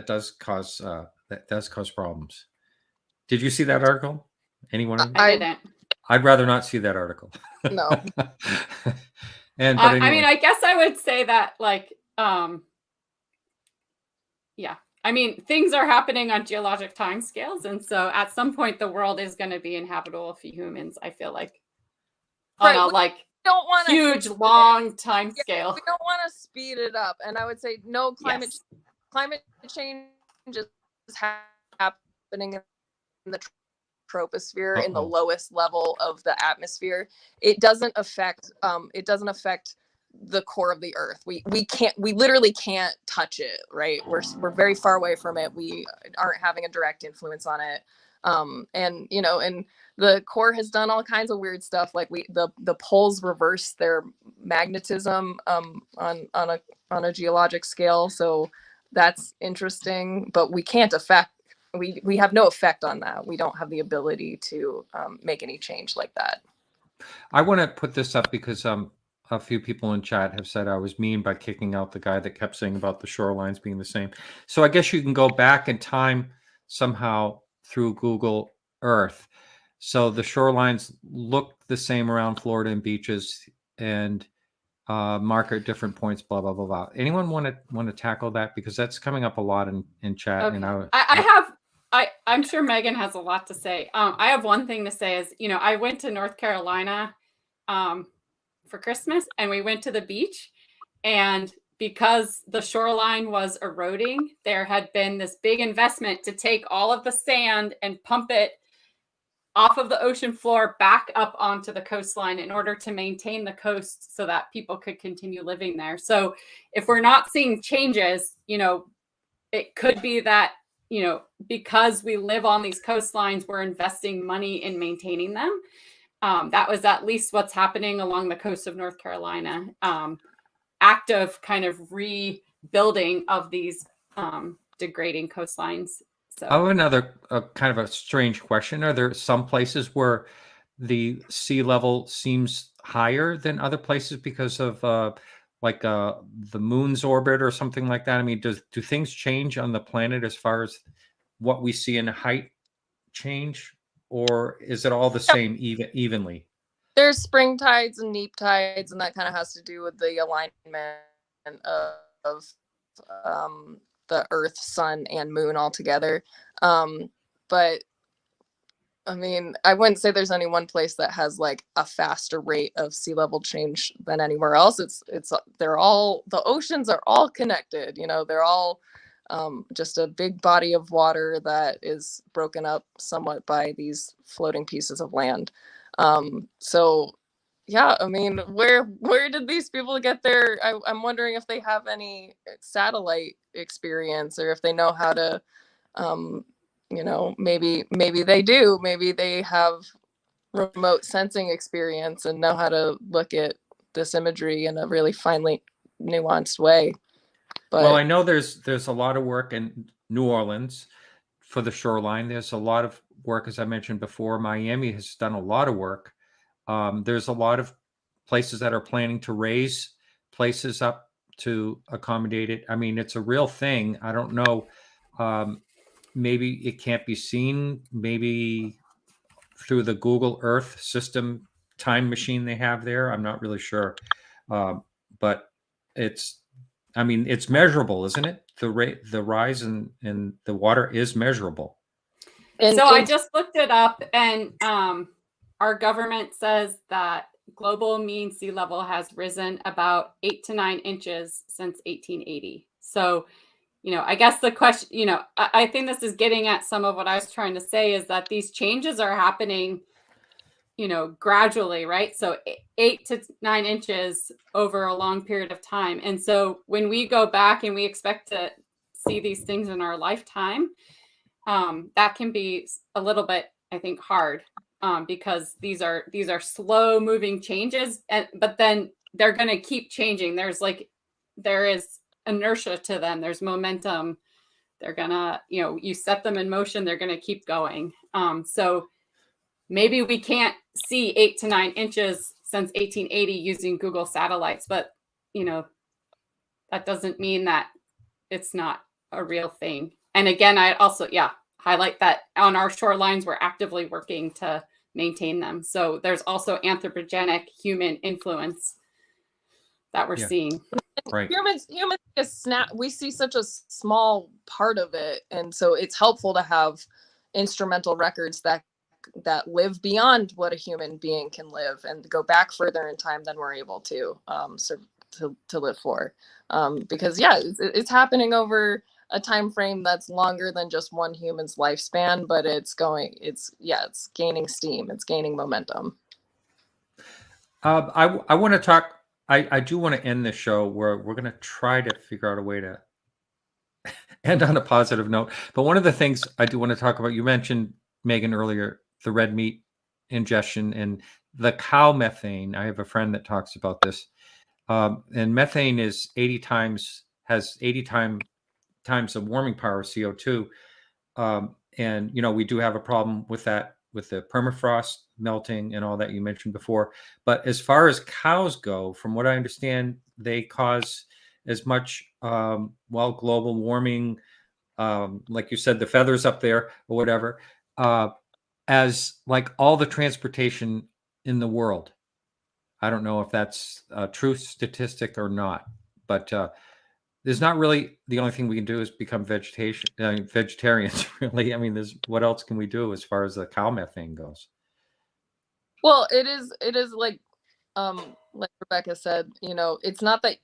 does cause problems. Did you see that article? Anyone of you? I didn't. I'd rather not see that article. No. But anyway. I mean, I guess I would say that, like, yeah, I mean, things are happening on geologic timescales, and so at some point, the world is going to be inhabitable for humans. I feel like on a like don't want huge, long time scale. We don't want to speed it up, and I would say no. Climate change is happening in the troposphere, in the lowest level of the atmosphere. It doesn't affect the core of the Earth. We literally can't touch it, right? We're very far away from it. We aren't having a direct influence on it. And you know, and the core has done all kinds of weird stuff, like the poles reverse their magnetism on a geologic scale. So that's interesting, but we can't affect. We have no effect on that. We don't have the ability to make any change like that. I want to put this up because a few people in chat have said I was mean by kicking out the guy that kept saying about the shorelines being the same. So I guess you can go back in time somehow through Google Earth. So the shorelines look the same around Florida and beaches, and mark at different points, blah, blah, blah, blah. Anyone want to tackle that? Because that's coming up a lot in chat. Okay. And I'm sure Megan has a lot to say. I have one thing to say is, you know, I went to North Carolina for Christmas, and we went to the beach, and because the shoreline was eroding, there had been this big investment to take all of the sand and pump it off of the ocean floor back up onto the coastline in order to maintain the coast so that people could continue living there. So if we're not seeing changes, you know, it could be that, you know, because we live on these coastlines, we're investing money in maintaining them. That was at least what's happening along the coast of North Carolina. Active kind of rebuilding of these degrading coastlines. So I have another kind of a strange question. Are there some places where the sea level seems higher than other places because of like the moon's orbit or something like that? I mean, do things change on the planet as far as what we see in height change, or is it all the same evenly? There's spring tides and neap tides, and that kind of has to do with the alignment of the Earth, Sun, and Moon all together. But I mean, I wouldn't say there's any one place that has like a faster rate of sea level change than anywhere else. The oceans are all connected. You know, they're all just a big body of water that is broken up somewhat by these floating pieces of land. So yeah, I mean, where did these people get their, I'm wondering if they have any satellite experience, or if they know how to, you know, maybe they do, maybe they have remote sensing experience and know how to look at this imagery in a really finely nuanced way. But well, I know there's a lot of work in New Orleans for the shoreline. There's a lot of work, as I mentioned before. Miami has done a lot of work. There's a lot of places that are planning to raise places up to accommodate it. I mean, it's a real thing. I don't know. Maybe it can't be seen. Maybe through the Google Earth system time machine they have there. I'm not really sure. But it's, I mean, it's measurable, isn't it? The rise in the water is measurable. So I just looked it up, and our government says that global mean sea level has risen about 8 to 9 inches since 1880. So, I guess the question, I think this is getting at some of what I was trying to say, is that these changes are happening, gradually, right? So 8 to 9 inches over a long period of time. And so when we go back and we expect to see these things in our lifetime, that can be a little bit, I think, hard, because these are slow moving changes, but then they're going to keep changing. There is inertia to them. There's momentum. They're gonna, you set them in motion, they're gonna keep going. So maybe we can't see 8 to 9 inches since 1880 using Google satellites, but that doesn't mean that it's not a real thing. And again, I also, highlight that on our shorelines, we're actively working to maintain them. So there's also anthropogenic human influence that we're seeing. Right. Humans we see such a small part of it, and so it's helpful to have instrumental records that live beyond what a human being can live and go back further in time than we're able to live for, because it's happening over a time frame that's longer than just one human's lifespan, but it's gaining steam, it's gaining momentum. I want to talk. I do want to end the show where we're going to try to figure out a way to end on a positive note. But one of the things I do want to talk about, you mentioned, Megan, earlier, the red meat ingestion and the cow methane. I have a friend that talks about this. And methane has 80 times the warming power of CO2. And, we do have a problem with that, with the permafrost melting and all that you mentioned before. But as far as cows go, from what I understand, they cause as much, global warming, like you said, the feathers up there or whatever, as like all the transportation in the world. I don't know if that's a true statistic or not, but there's not really, the only thing we can do is become vegetarians, really. I mean, what else can we do as far as the cow methane goes? Well, it is like Rebecca said, it's not that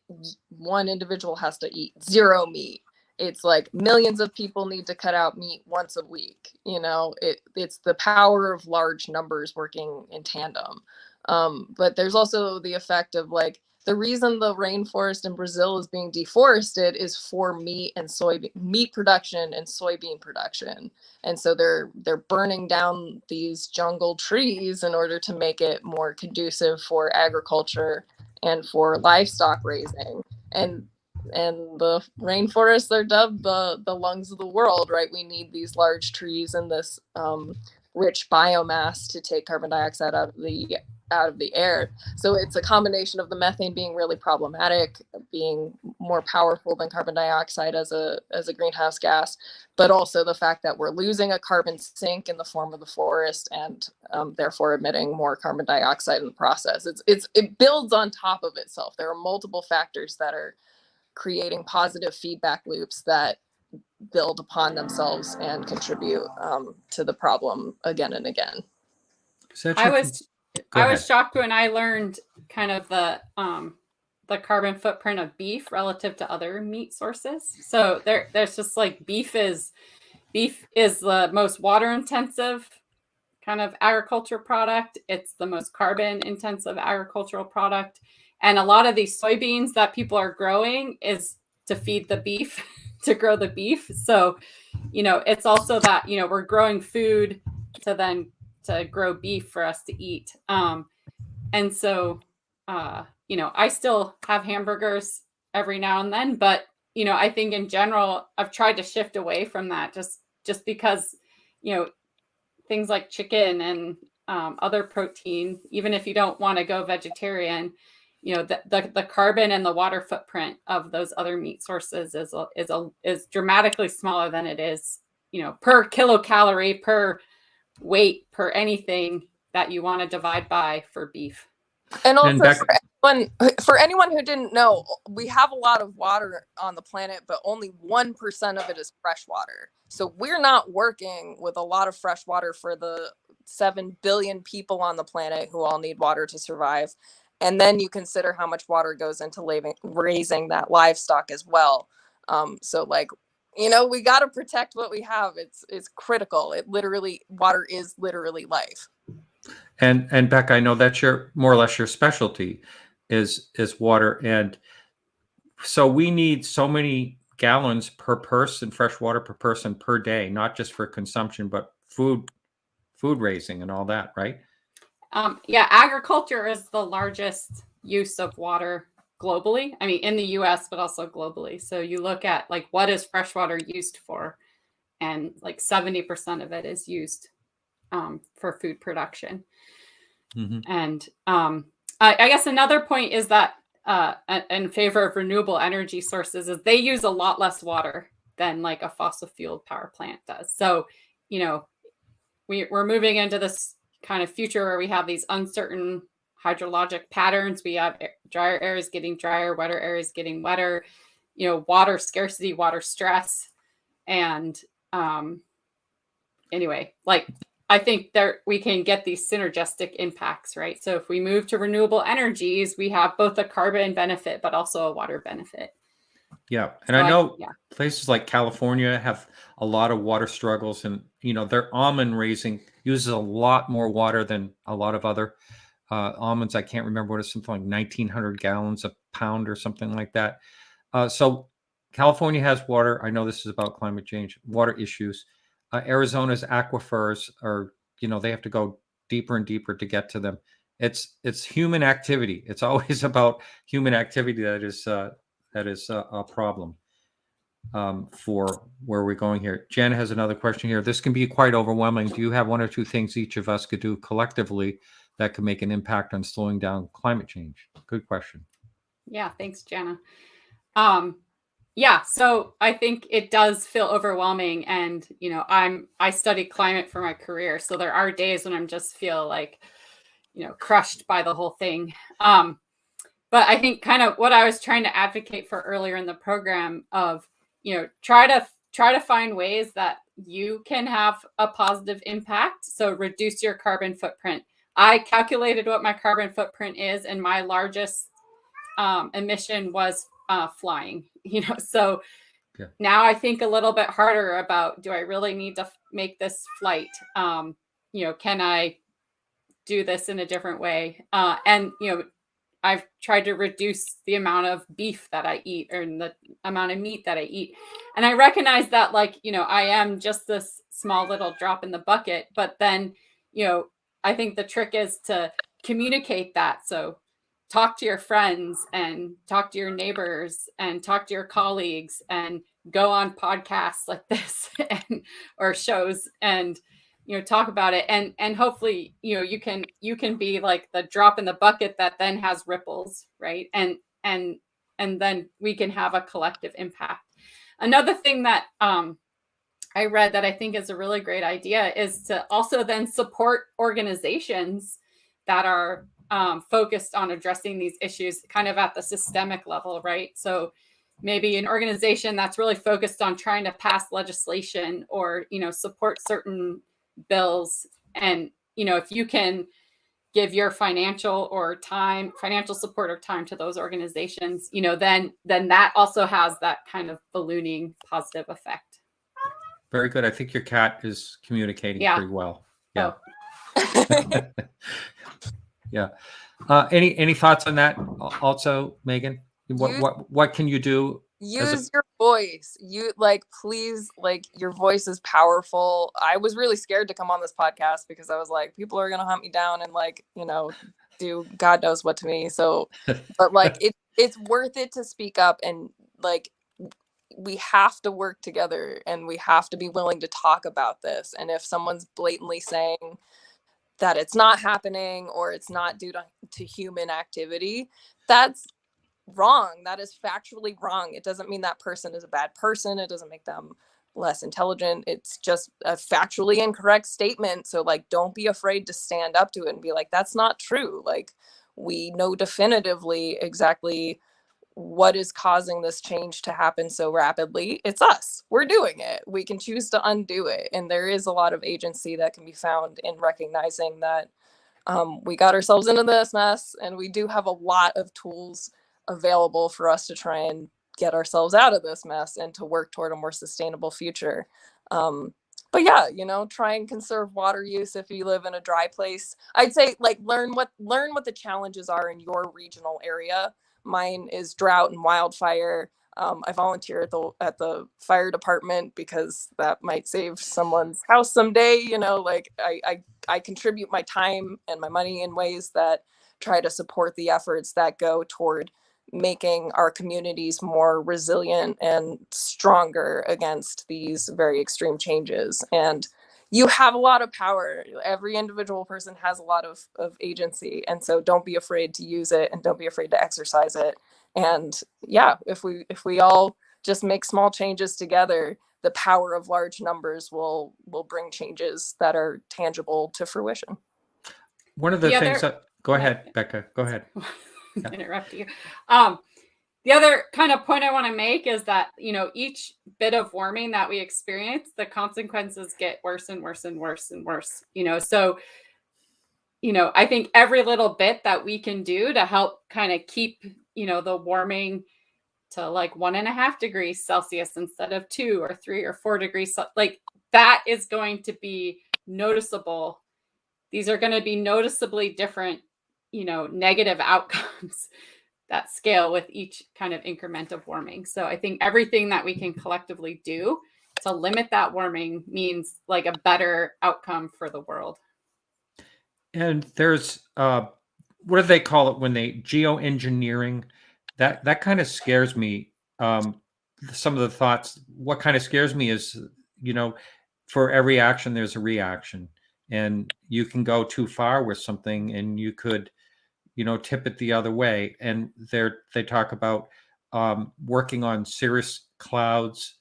one individual has to eat zero meat. It's like millions of people need to cut out meat once a week. It's the power of large numbers working in tandem. But there's also the effect of the reason the rainforest in Brazil is being deforested is for meat production and soybean production. And so they're burning down these jungle trees in order to make it more conducive for agriculture and for livestock raising. And the rainforests are dubbed the lungs of the world, right? We need these large trees and this rich biomass to take carbon dioxide out of the air. So it's a combination of the methane being really problematic, being more powerful than carbon dioxide as a greenhouse gas, but also the fact that we're losing a carbon sink in the form of the forest and therefore emitting more carbon dioxide in the process. It builds on top of itself. There are multiple factors that are creating positive feedback loops that build upon themselves and contribute to the problem again and again. I was shocked when I learned kind of the carbon footprint of beef relative to other meat sources. So there's just beef is the most water intensive kind of agriculture product. It's the most carbon intensive agricultural product. And a lot of these soybeans that people are growing is to feed the beef, to grow the beef. So, it's also that, we're growing food to grow beef for us to eat. And so, I still have hamburgers every now and then, but I think in general, I've tried to shift away from that just because, things like chicken and other protein, even if you don't want to go vegetarian, the carbon and the water footprint of those other meat sources is dramatically smaller than it is, per kilocalorie, per weight, per anything that you want to divide by for beef. And also for anyone who didn't know, we have a lot of water on the planet, but only 1% of it is fresh water. So we're not working with a lot of fresh water for the 7 billion people on the planet who all need water to survive. And then you consider how much water goes into raising that livestock as well. So we got to protect what we have. It's critical. Water is literally life. And Beck, I know that's more or less your specialty is water. And so we need so many gallons per person, fresh water per person per day, not just for consumption, but food raising and all that, right? Agriculture is the largest use of water globally. I mean, in the US, but also globally. So you look at what is fresh water used for, and 70% of it is used for food production. Mm-hmm. And I guess another point is that in favor of renewable energy sources is they use a lot less water than a fossil fuel power plant does. So, we're moving into this kind of future where we have these uncertain hydrologic patterns. We have drier areas getting drier, wetter areas getting wetter, water scarcity, water stress. And anyway, I think we can get these synergistic impacts, right? So if we move to renewable energies, we have both a carbon benefit, but also a water benefit. Yeah. And I know places like California have a lot of water struggles, and, their almond raising uses a lot more water than a lot of other almonds. I can't remember what it's, something like 1,900 gallons a pound or something like that. So California has water. I know this is about climate change, water issues. Arizona's aquifers are, they have to go deeper and deeper to get to them. It's human activity. It's always about human activity that is a problem for where we're going here. Jen has another question here. This can be quite overwhelming. Do you have one or two things each of us could do collectively that could make an impact on slowing down climate change? Good question. Yeah, thanks, Jana. So I think it does feel overwhelming, and I study climate for my career, so there are days when I'm just feel crushed by the whole thing. But I think kind of what I was trying to advocate for earlier in the program of try to find ways that you can have a positive impact. So reduce your carbon footprint. I calculated what my carbon footprint is, and my largest emission was flying. So now I think a little bit harder about, do I really need to make this flight? Can I do this in a different way? And I've tried to reduce the amount of beef that I eat, or the amount of meat that I eat. And I recognize that I am just this small little drop in the bucket, but then, I think the trick is to communicate that. So talk to your friends and talk to your neighbors and talk to your colleagues and go on podcasts like this or shows and, talk about it. And hopefully, you can be like the drop in the bucket that then has ripples, right? And then we can have a collective impact. Another thing that I read that I think is a really great idea is to also then support organizations that are focused on addressing these issues kind of at the systemic level, right? So maybe an organization that's really focused on trying to pass legislation or, support certain bills. And, if you can give your financial support or time to those organizations, then that also has that kind of ballooning positive effect. Very good. I think your cat is communicating pretty well. Yeah. Oh. Yeah. Any thoughts on that also, Megan? What can you do? Use your voice. Please, your voice is powerful. I was really scared to come on this podcast because I was like, people are going to hunt me down and do God knows what to me. So, but like it's worth it to speak up, and like we have to work together, and we have to be willing to talk about this. And if someone's blatantly saying that it's not happening or it's not due to human activity, that's wrong. That is factually wrong. It doesn't mean that person is a bad person. It doesn't make them less intelligent. It's just a factually incorrect statement. So like, don't be afraid to stand up to it and be like, that's not true. Like, we know definitively exactly what is causing this change to happen so rapidly. It's us. We're doing it. We can choose to undo it. And there is a lot of agency that can be found in recognizing that we got ourselves into this mess, and we do have a lot of tools available for us to try and get ourselves out of this mess and to work toward a more sustainable future. But yeah, try and conserve water use if you live in a dry place. I'd say like learn what the challenges are in your regional area. Mine is drought and wildfire. I volunteer at the fire department because that might save someone's house someday. Like I contribute my time and my money in ways that try to support the efforts that go toward making our communities more resilient and stronger against these very extreme changes. And you have a lot of power. Every individual person has a lot of agency. And so don't be afraid to use it, and don't be afraid to exercise it. And yeah, if we all just make small changes together, the power of large numbers will bring changes that are tangible to fruition. One of the things go ahead, Becca, go ahead. Interrupt you. The other kind of point I want to make is that, each bit of warming that we experience, the consequences get worse and worse and worse and worse, so, I think every little bit that we can do to help kind of keep, the warming to like 1.5 degrees Celsius instead of 2 or 3 or 4 degrees, like that is going to be noticeable. These are going to be noticeably different, negative outcomes that scale with each kind of increment of warming. So I think everything that we can collectively do to limit that warming means like a better outcome for the world. And there's what do they call it when they geoengineering? That kind of scares me. Some of the thoughts. What kind of scares me is, for every action there's a reaction, and you can go too far with something, and you could, tip it the other way. And they talk about working on cirrus clouds,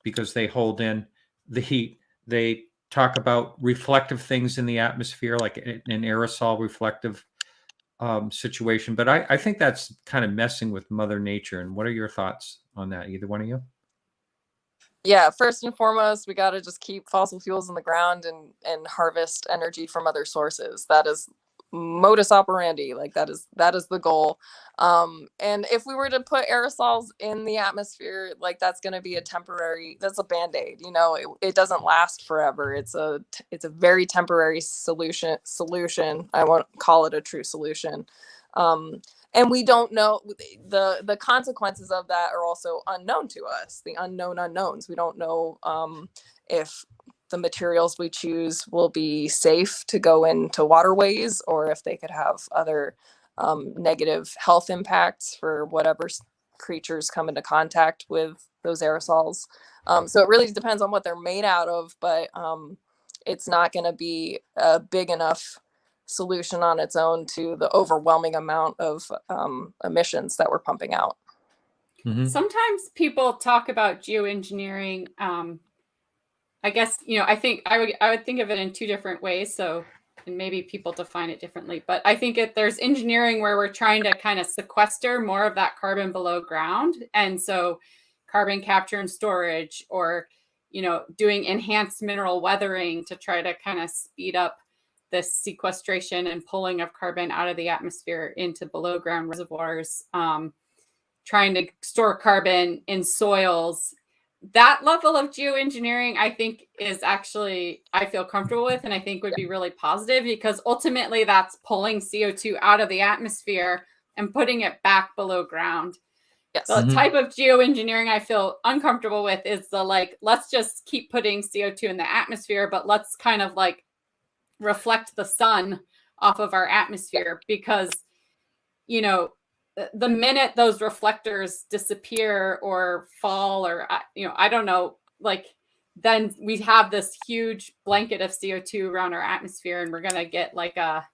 because they hold in the heat. They talk about reflective things in the atmosphere, like an aerosol reflective situation. But I think that's kind of messing with Mother Nature. And what are your thoughts on that? Either one of you? Yeah, first and foremost, we got to just keep fossil fuels in the ground and harvest energy from other sources. That is modus operandi. Like that is the goal. And if we were to put aerosols in the atmosphere, like that's going to be that's a band-aid. It doesn't last forever. It's a very temporary solution. I won't call it a true solution. And we don't know, the consequences of that are also unknown to us, the unknown unknowns. We don't know if the materials we choose will be safe to go into waterways, or if they could have other negative health impacts for whatever creatures come into contact with those aerosols. So it really depends on what they're made out of, but it's not going to be a big enough solution on its own to the overwhelming amount of emissions that we're pumping out. Mm-hmm. Sometimes people talk about geoengineering. I guess, I think I would think of it in two different ways. So, and maybe people define it differently, but I think there's engineering where we're trying to kind of sequester more of that carbon below ground. And so carbon capture and storage, or, doing enhanced mineral weathering to try to kind of speed up this sequestration and pulling of carbon out of the atmosphere into below ground reservoirs, trying to store carbon in soils. That level of geoengineering, I think, is actually, I feel comfortable with, and I think would be really positive, because ultimately that's pulling CO2 out of the atmosphere and putting it back below ground. Yes. The type of geoengineering I feel uncomfortable with is the let's just keep putting CO2 in the atmosphere, but let's kind of reflect the sun off of our atmosphere, because, you know, the minute those reflectors disappear or fall, or, you know, I don't know, like, then we have this huge blanket of CO2 around our atmosphere, and we're going to get like a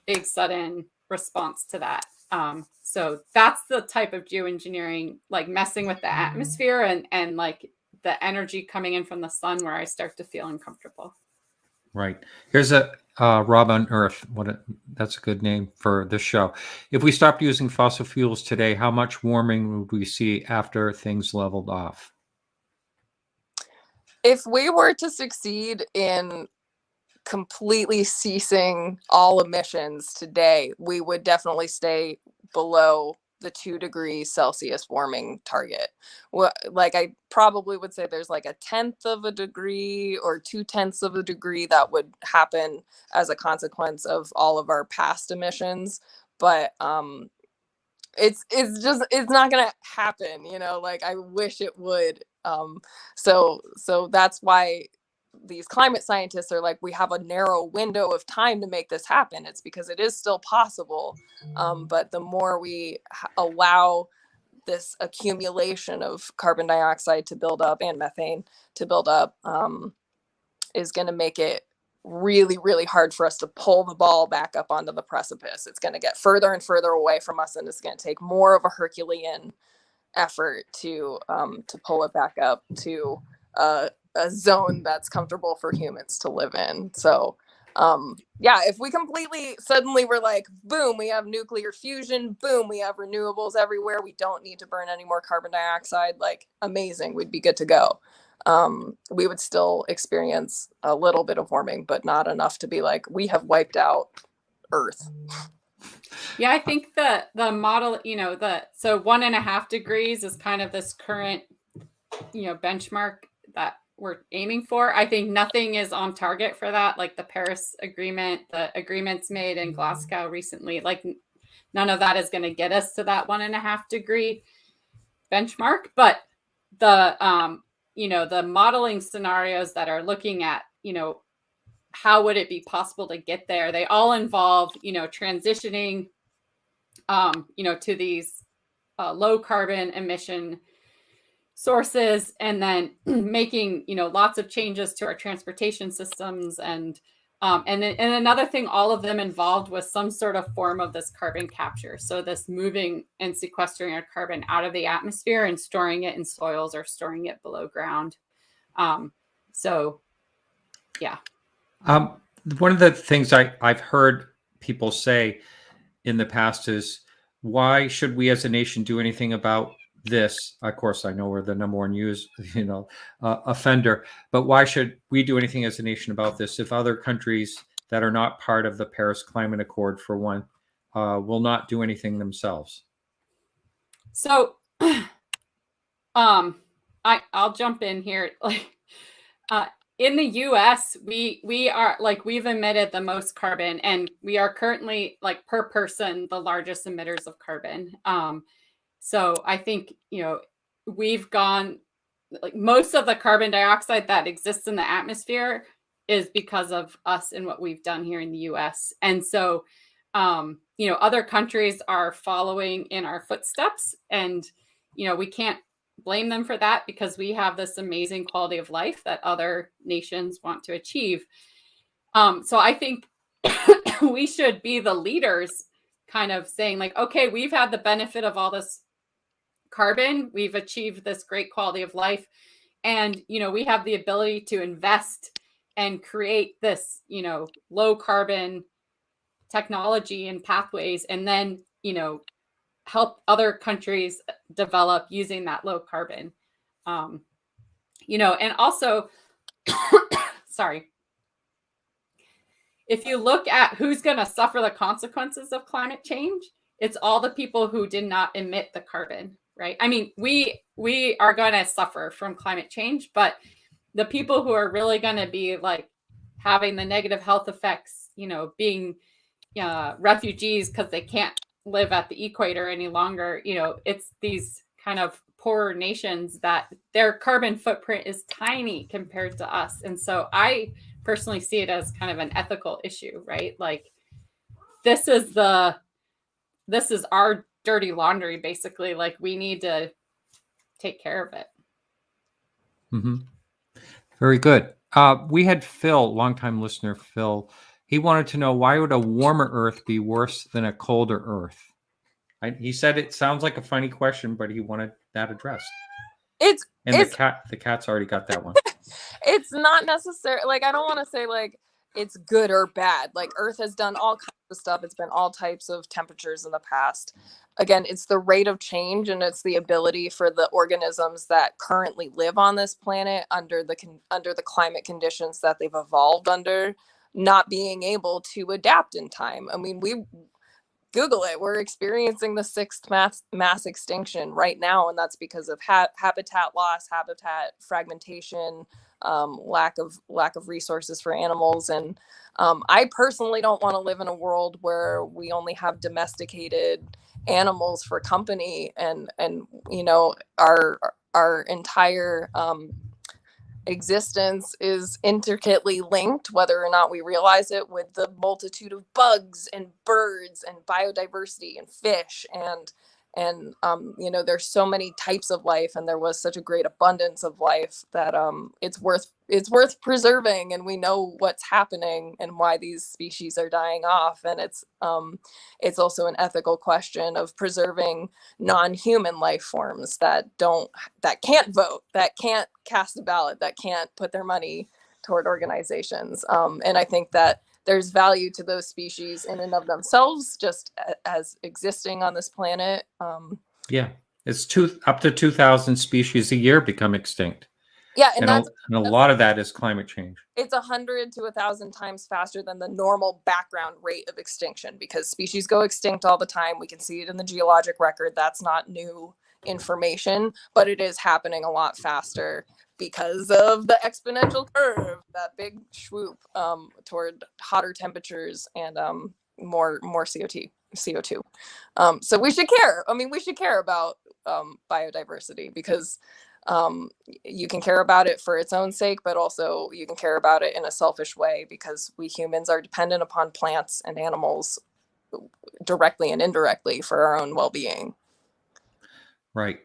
big sudden response to that. So that's the type of geoengineering, like messing with the atmosphere and like the energy coming in from the sun, where I start to feel uncomfortable. Right. Here's a Rob on Earth. That's a good name for this show. If we stopped using fossil fuels today, how much warming would we see after things leveled off? If we were to succeed in completely ceasing all emissions today, we would definitely stay below the 2 degrees Celsius warming target. Well, like, I probably would say there's like 1/10 of a degree or 2/10 of a degree that would happen as a consequence of all of our past emissions. But it's not gonna happen, you know, like, I wish it would. So that's why these climate scientists are like, we have a narrow window of time to make this happen. It's because it is still possible, but the more we allow this accumulation of carbon dioxide to build up and methane to build up, is going to make it really, really hard for us to pull the ball back up onto the precipice. It's going to get further and further away from us, and it's going to take more of a Herculean effort to pull it back up to a zone that's comfortable for humans to live in. So yeah, if we completely suddenly were like, boom, we have nuclear fusion, boom, we have renewables everywhere, we don't need to burn any more carbon dioxide, like, amazing, we'd be good to go. We would still experience a little bit of warming, but not enough to be like, we have wiped out Earth. Yeah, I think the model, you know, so 1.5 degrees is kind of this current, you know, benchmark that we're aiming for. I think nothing is on target for that. Like the Paris Agreement, the agreements made in Glasgow recently, like none of that is going to get us to that 1.5 degree benchmark. But the, you know, the modeling scenarios that are looking at, you know, how would it be possible to get there? They all involve, you know, transitioning, you know, to these low carbon emission sources, and then making, you know, lots of changes to our transportation systems, and another thing, all of them involved with some sort of form of this carbon capture. So this moving and sequestering our carbon out of the atmosphere and storing it in soils or storing it below ground. So yeah. One of the things I've heard people say in the past is, why should we as a nation do anything about this? Of course, I know we're the number one offender, but why should we do anything as a nation about this if other countries that are not part of the Paris Climate Accord, for one, will not do anything themselves? So, I'll jump in here. Like, in the U.S., we are, like, we've emitted the most carbon, and we are currently, like, per person, the largest emitters of carbon. So I think, you know, we've gone, like, most of the carbon dioxide that exists in the atmosphere is because of us and what we've done here in the U.S. And so, you know, other countries are following in our footsteps, and, you know, we can't blame them for that, because we have this amazing quality of life that other nations want to achieve. So I think we should be the leaders, kind of saying, like, okay, we've had the benefit of all this carbon, we've achieved this great quality of life, and, you know, we have the ability to invest and create this, you know, low carbon technology and pathways, and then, you know, help other countries develop using that low carbon. You know, and also, sorry, if you look at who's going to suffer the consequences of climate change, it's all the people who did not emit the carbon, right? I mean, we are going to suffer from climate change, but the people who are really going to be, like, having the negative health effects, you know, being refugees because they can't live at the equator any longer, you know, it's these kind of poorer nations that their carbon footprint is tiny compared to us. And so I personally see it as kind of an ethical issue, right? Like, this is our dirty laundry, basically. Like, we need to take care of it. Mm-hmm. Very good. We had Phil, longtime listener Phil. He wanted to know, why would a warmer Earth be worse than a colder Earth? He said it sounds like a funny question, but he wanted that addressed. The cat's already got that one. It's not necessary. Like, I don't want to say like it's good or bad. Like, Earth has done all kinds of stuff. It's been all types of temperatures in the past. Again, it's the rate of change, and it's the ability for the organisms that currently live on this planet under the climate conditions that they've evolved under, not being able to adapt in time. I mean, we Google it. We're experiencing the sixth mass extinction right now, and that's because of habitat loss, habitat fragmentation, lack of resources for animals. And I personally don't want to live in a world where we only have domesticated animals for company, and you know, our entire existence is intricately linked, whether or not we realize it, with the multitude of bugs and birds and biodiversity and fish and you know, there's so many types of life, and there was such a great abundance of life that it's worth preserving, and we know what's happening and why these species are dying off. And it's also an ethical question of preserving non-human life forms that can't vote, that can't cast a ballot, that can't put their money toward organizations. And I think that there's value to those species in and of themselves, just as existing on this planet. Yeah, it's up to 2,000 species a year become extinct. Yeah, and a lot of that is climate change. It's 100 to 1,000 times faster than the normal background rate of extinction, because species go extinct all the time. We can see it in the geologic record. That's not new information, but it is happening a lot faster because of the exponential curve, that big swoop toward hotter temperatures and more CO2. So we should care. I mean, we should care about biodiversity, because you can care about it for its own sake, but also you can care about it in a selfish way, because we humans are dependent upon plants and animals directly and indirectly for our own well-being. Right.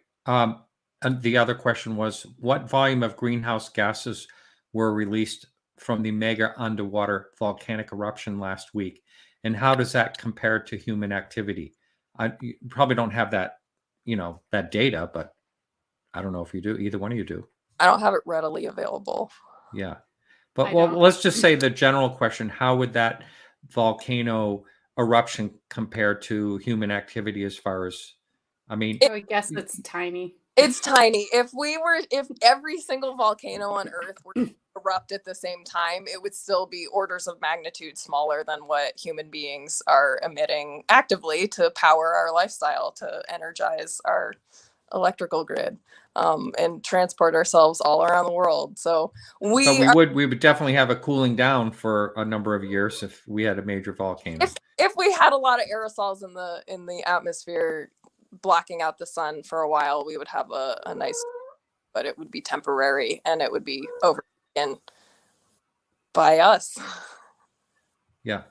And the other question was, what volume of greenhouse gases were released from the mega underwater volcanic eruption last week, and how does that compare to human activity? You probably don't have that, that data, but I don't know if you do. Either one of you do. I don't have it readily available. Yeah. But let's just say the general question, how would that volcano eruption compare to human activity as far as, I guess it's tiny. It's tiny. If every single volcano on Earth were to erupt at the same time, it would still be orders of magnitude smaller than what human beings are emitting actively to power our lifestyle, to energize our electrical grid, and transport ourselves all around the world. So we would definitely have a cooling down for a number of years if we had a major volcano. If we had a lot of aerosols in the atmosphere blocking out the sun for a while, we would have a nice, but it would be temporary, and it would be overtaken by us. Yeah.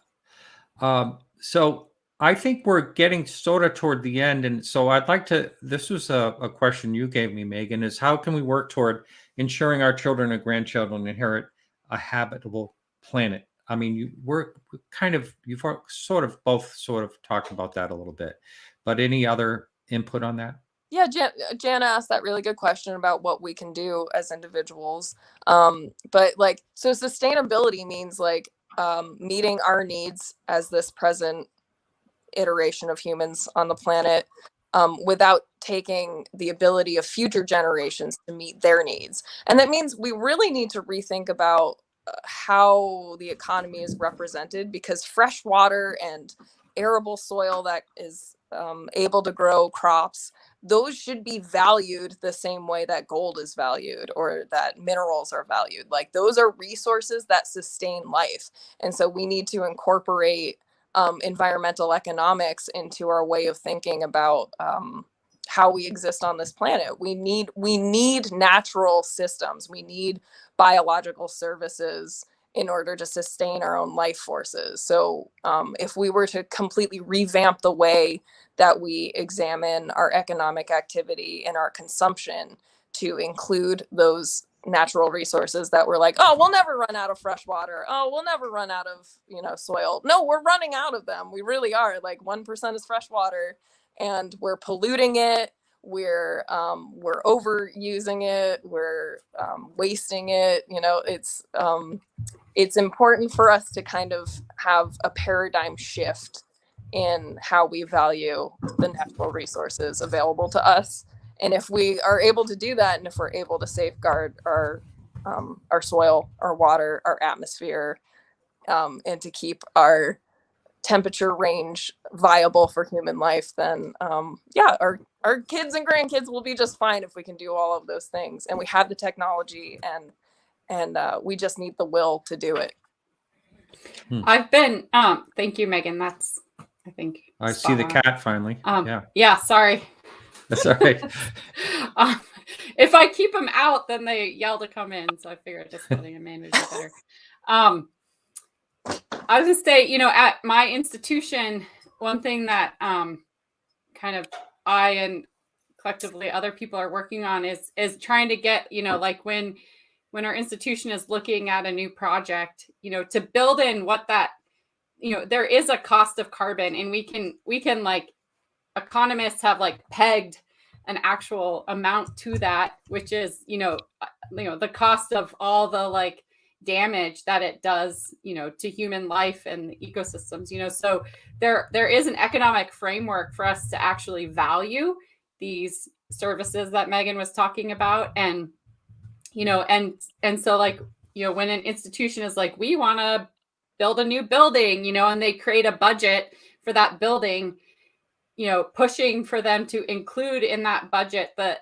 So I think we're getting sort of toward the end. And so I'd like to, this was a question you gave me, Megan, is how can we work toward ensuring our children and grandchildren inherit a habitable planet? I mean, you've sort of talked about that a little bit, but any other input on that? Yeah, Jana asked that really good question about what we can do as individuals. But so sustainability means meeting our needs as this present iteration of humans on the planet, without taking the ability of future generations to meet their needs. And that means we really need to rethink about how the economy is represented, because fresh water and arable soil that is able to grow crops, those should be valued the same way that gold is valued, or that minerals are valued. Like, those are resources that sustain life. And so we need to incorporate environmental economics into our way of thinking about how we exist on this planet. We need natural systems. We need biological services in order to sustain our own life forces. So if we were to completely revamp the way that we examine our economic activity and our consumption to include those natural resources that we're like, oh, we'll never run out of fresh water. Oh, we'll never run out of, soil. No, we're running out of them. We really are. Like 1% is fresh water and we're polluting it. We're overusing it. We're wasting it. It's important for us to kind of have a paradigm shift in how we value the natural resources available to us. And if we are able to do that, and if we're able to safeguard our soil, our water, our atmosphere, and to keep our temperature range viable for human life, then our kids and grandkids will be just fine if we can do all of those things. And we have the technology, and we just need the will to do it. I've been thank you, Megan. That's, I think, I see the cat finally. Yeah, sorry. That's all right. If I keep them out, then they yell to come in. So I figured just letting them in would be better. I was going to say, at my institution, one thing that kind of I and collectively other people are working on is trying to get, like when our institution is looking at a new project, to build in what that, there is a cost of carbon, and we can like, economists have like pegged an actual amount to that, which is, the cost of all the like damage that it does, to human life and the ecosystems, so there is an economic framework for us to actually value these services that Megan was talking about. And, and so like, when an institution is like, we want to build a new building, and they create a budget for that building, pushing for them to include in that budget the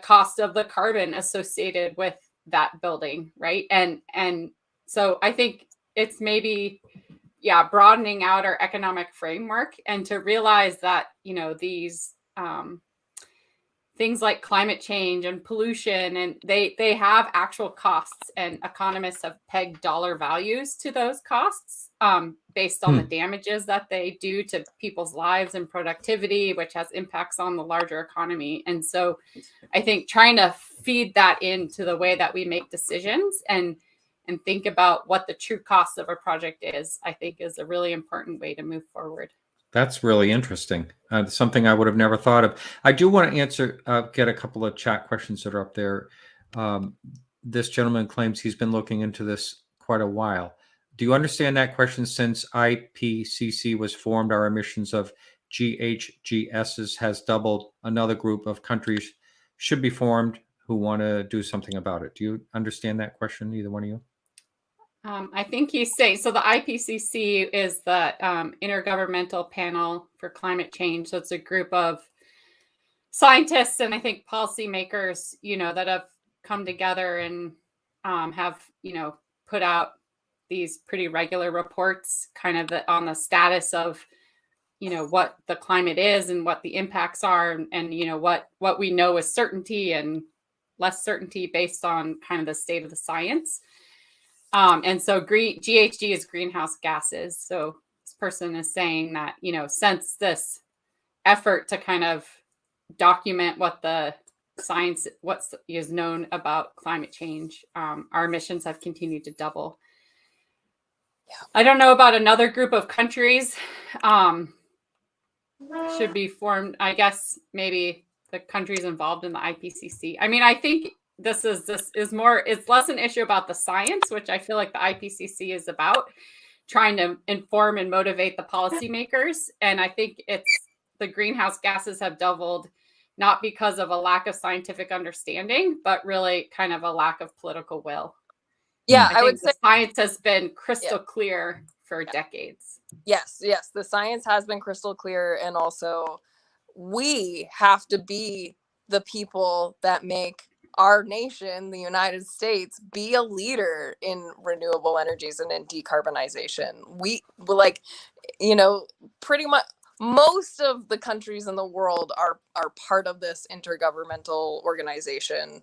cost of the carbon associated with that building, right? And so I think it's maybe, broadening out our economic framework and to realize that, these things like climate change and pollution, and they have actual costs, and economists have pegged dollar values to those costs based on the damages that they do to people's lives and productivity, which has impacts on the larger economy. And so I think trying to feed that into the way that we make decisions and think about what the true cost of a project is, I think is a really important way to move forward. That's really interesting. Something I would have never thought of. I do want to get a couple of chat questions that are up there. This gentleman claims he's been looking into this quite a while. Do you understand that question? Since IPCC was formed, our emissions of GHGs has doubled. Another group of countries should be formed who want to do something about it. Do you understand that question, either one of you? I think he's saying, so the IPCC is the Intergovernmental Panel for Climate Change. So it's a group of scientists and I think policymakers, that have come together and have, put out these pretty regular reports kind of on the status of, what the climate is and what the impacts are, and what we know with certainty and less certainty based on kind of the state of the science. And so GHG is greenhouse gases. So this person is saying that, since this effort to kind of document what the science, what is known about climate change, our emissions have continued to double. Yeah. I don't know about another group of countries should be formed. I guess maybe the countries involved in the IPCC. I mean, I think this is more, it's less an issue about the science, which I feel like the IPCC is about trying to inform and motivate the policymakers. And I think it's the greenhouse gases have doubled, not because of a lack of scientific understanding, but really kind of a lack of political will. Yeah, I would say science has been crystal clear for decades. Yes, the science has been crystal clear. And also we have to be the people that make our nation, the United States, be a leader in renewable energies and in decarbonization. We pretty much most of the countries in the world are part of this intergovernmental organization.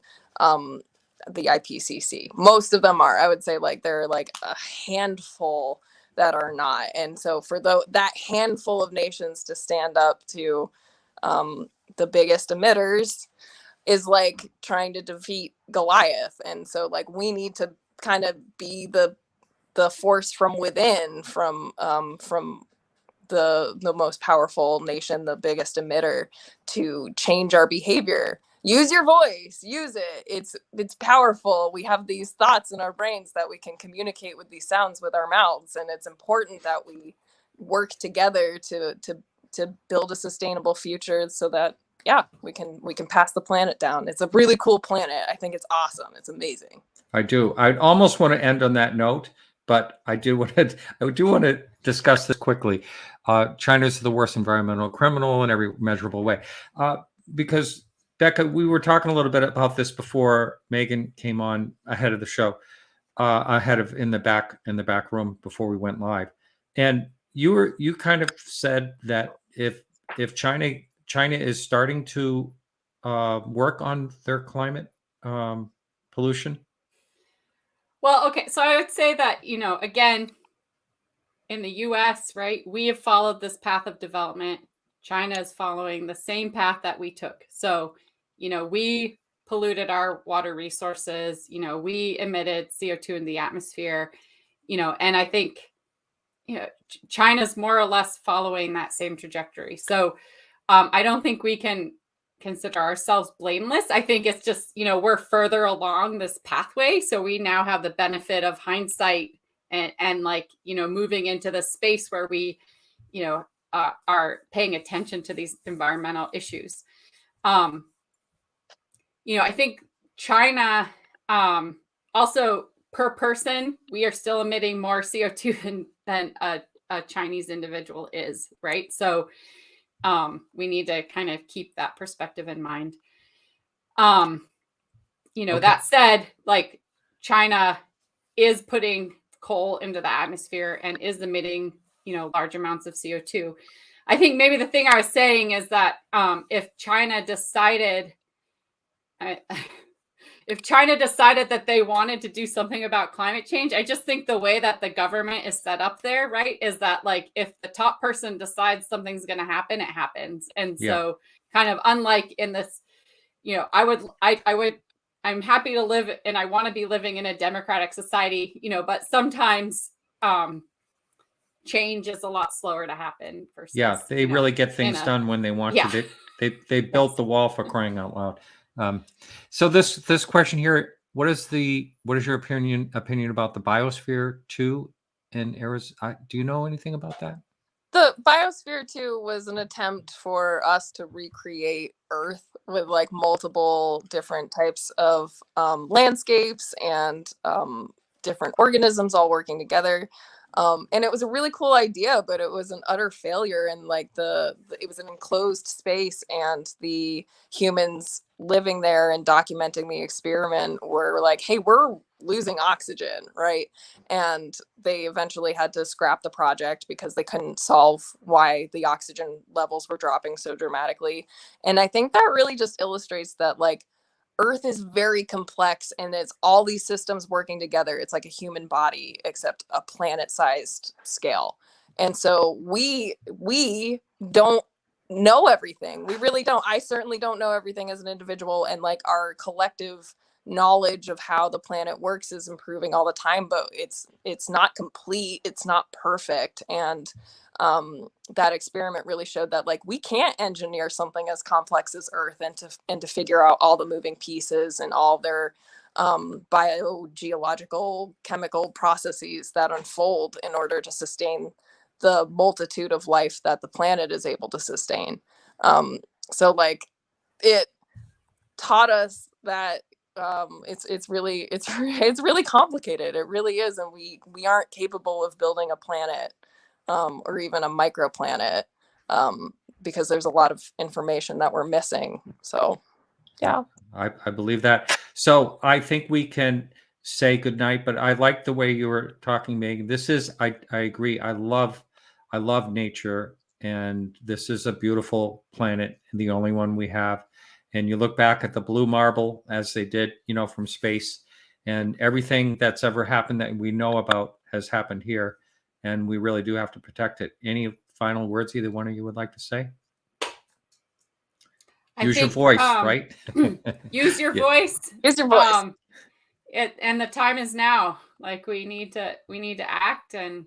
the IPCC. Most of them are. I would say like there are like a handful that are not. And so for that handful of nations to stand up to the biggest emitters is like trying to defeat Goliath. And so like we need to kind of be the force from within, from the most powerful nation, the biggest emitter, to change our behavior. Use your voice, use it. It's powerful. We have these thoughts in our brains that we can communicate with these sounds with our mouths, and it's important that we work together to build a sustainable future so that we can pass the planet down. It's a really cool planet. I think it's awesome. It's amazing. I do. I almost want to end on that note, but I do want to discuss this quickly. China is the worst environmental criminal in every measurable way. Because Becca, we were talking a little bit about this before Megan came on ahead of the show, in the back room before we went live, and you kind of said that if China is starting to work on their climate pollution. Well, okay, so I would say that, again, in the US, right, we have followed this path of development. China is following the same path that we took. So, we polluted our water resources, we emitted CO2 in the atmosphere, and I think, China's more or less following that same trajectory. So I don't think we can consider ourselves blameless. I think it's just, we're further along this pathway. So we now have the benefit of hindsight and like, moving into the space where we, are paying attention to these environmental issues. I think China, also per person, we are still emitting more CO2 than a Chinese individual is, right? So we need to kind of keep that perspective in mind. Okay. That said, like China is putting coal into the atmosphere and is emitting, large amounts of CO2. I think maybe the thing I was saying is that if China decided that they wanted to do something about climate change, I just think the way that the government is set up there, right, is that like if the top person decides something's going to happen, it happens. And so kind of unlike in this, I'm happy to live and I want to be living in a democratic society, but sometimes change is a lot slower to happen. Versus, they really get things done when they want to. They built the wall, for crying out loud. So this question here, what is your opinion about the biosphere 2 in Arizona? Do you know anything about that? The biosphere 2 was an attempt for us to recreate Earth with like multiple different types of landscapes and different organisms all working together. And it was a really cool idea, but it was an utter failure. And like it was an enclosed space, and the humans living there and documenting the experiment were like, hey, we're losing oxygen, right? And they eventually had to scrap the project because they couldn't solve why the oxygen levels were dropping so dramatically. And I think that really just illustrates that like Earth is very complex, and it's all these systems working together. It's like a human body, except a planet-sized scale. And so we don't know everything. We really don't. I certainly don't know everything as an individual, and like our collective knowledge of how the planet works is improving all the time, but it's not complete. It's not perfect. And that experiment really showed that like we can't engineer something as complex as Earth and to figure out all the moving pieces and all their biogeological chemical processes that unfold in order to sustain the multitude of life that the planet is able to sustain. So like it taught us that it's really complicated. It really is, and we aren't capable of building a planet or even a microplanet because there's a lot of information that we're missing. So yeah, I believe that. So I think we can say goodnight, but I like the way you were talking, Megan. I agree. I love nature, and this is a beautiful planet, the only one we have. and you look back at the blue marble as they did, from space, and everything that's ever happened that we know about has happened here, and we really do have to protect it. Any final words either one of you would like to say? Use your voice, right? Use your Yeah. voice. Use your voice. And the time is now. Like we need to act, and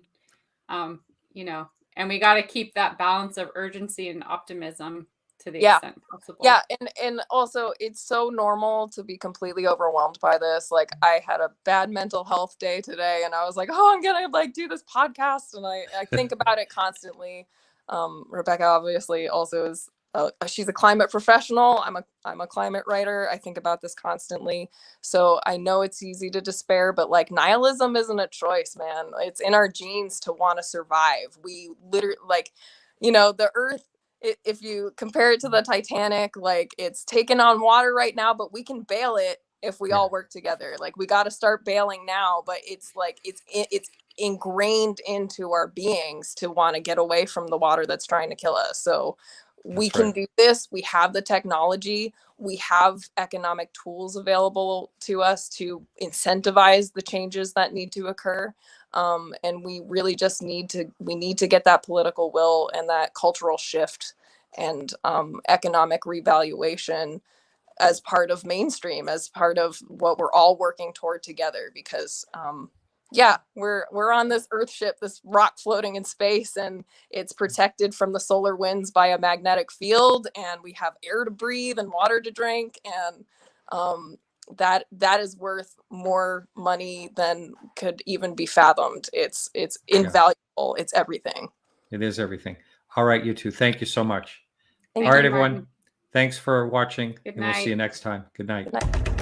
and we got to keep that balance of urgency and optimism to the extent possible. Yeah, and also it's so normal to be completely overwhelmed by this. Like I had a bad mental health day today, and I was like, oh, I'm gonna do this podcast, and I think about it constantly. Rebecca obviously also is. She's a climate professional. I'm a climate writer. I think about this constantly. So I know it's easy to despair, but like nihilism isn't a choice, man. It's in our genes to want to survive. We literally the Earth, if you compare it to the Titanic, like it's taken on water right now, but we can bail it if we all work together. Like we got to start bailing now, but it's like it's ingrained into our beings to want to get away from the water that's trying to kill us. So we can do this. We have the technology. We have economic tools available to us to incentivize the changes that need to occur. And we really just need to get that political will and that cultural shift and economic revaluation as part of mainstream, as part of what we're all working toward together. Because we're on this Earth ship, this rock floating in space, and it's protected from the solar winds by a magnetic field, and we have air to breathe and water to drink, and that is worth more money than could even be fathomed. It's invaluable. It's everything. It is everything. All right, you two. Thank you so much. Thank All right, you, everyone. Martin. Thanks for watching. Good and we'll see night. you next time. Good night. Good night.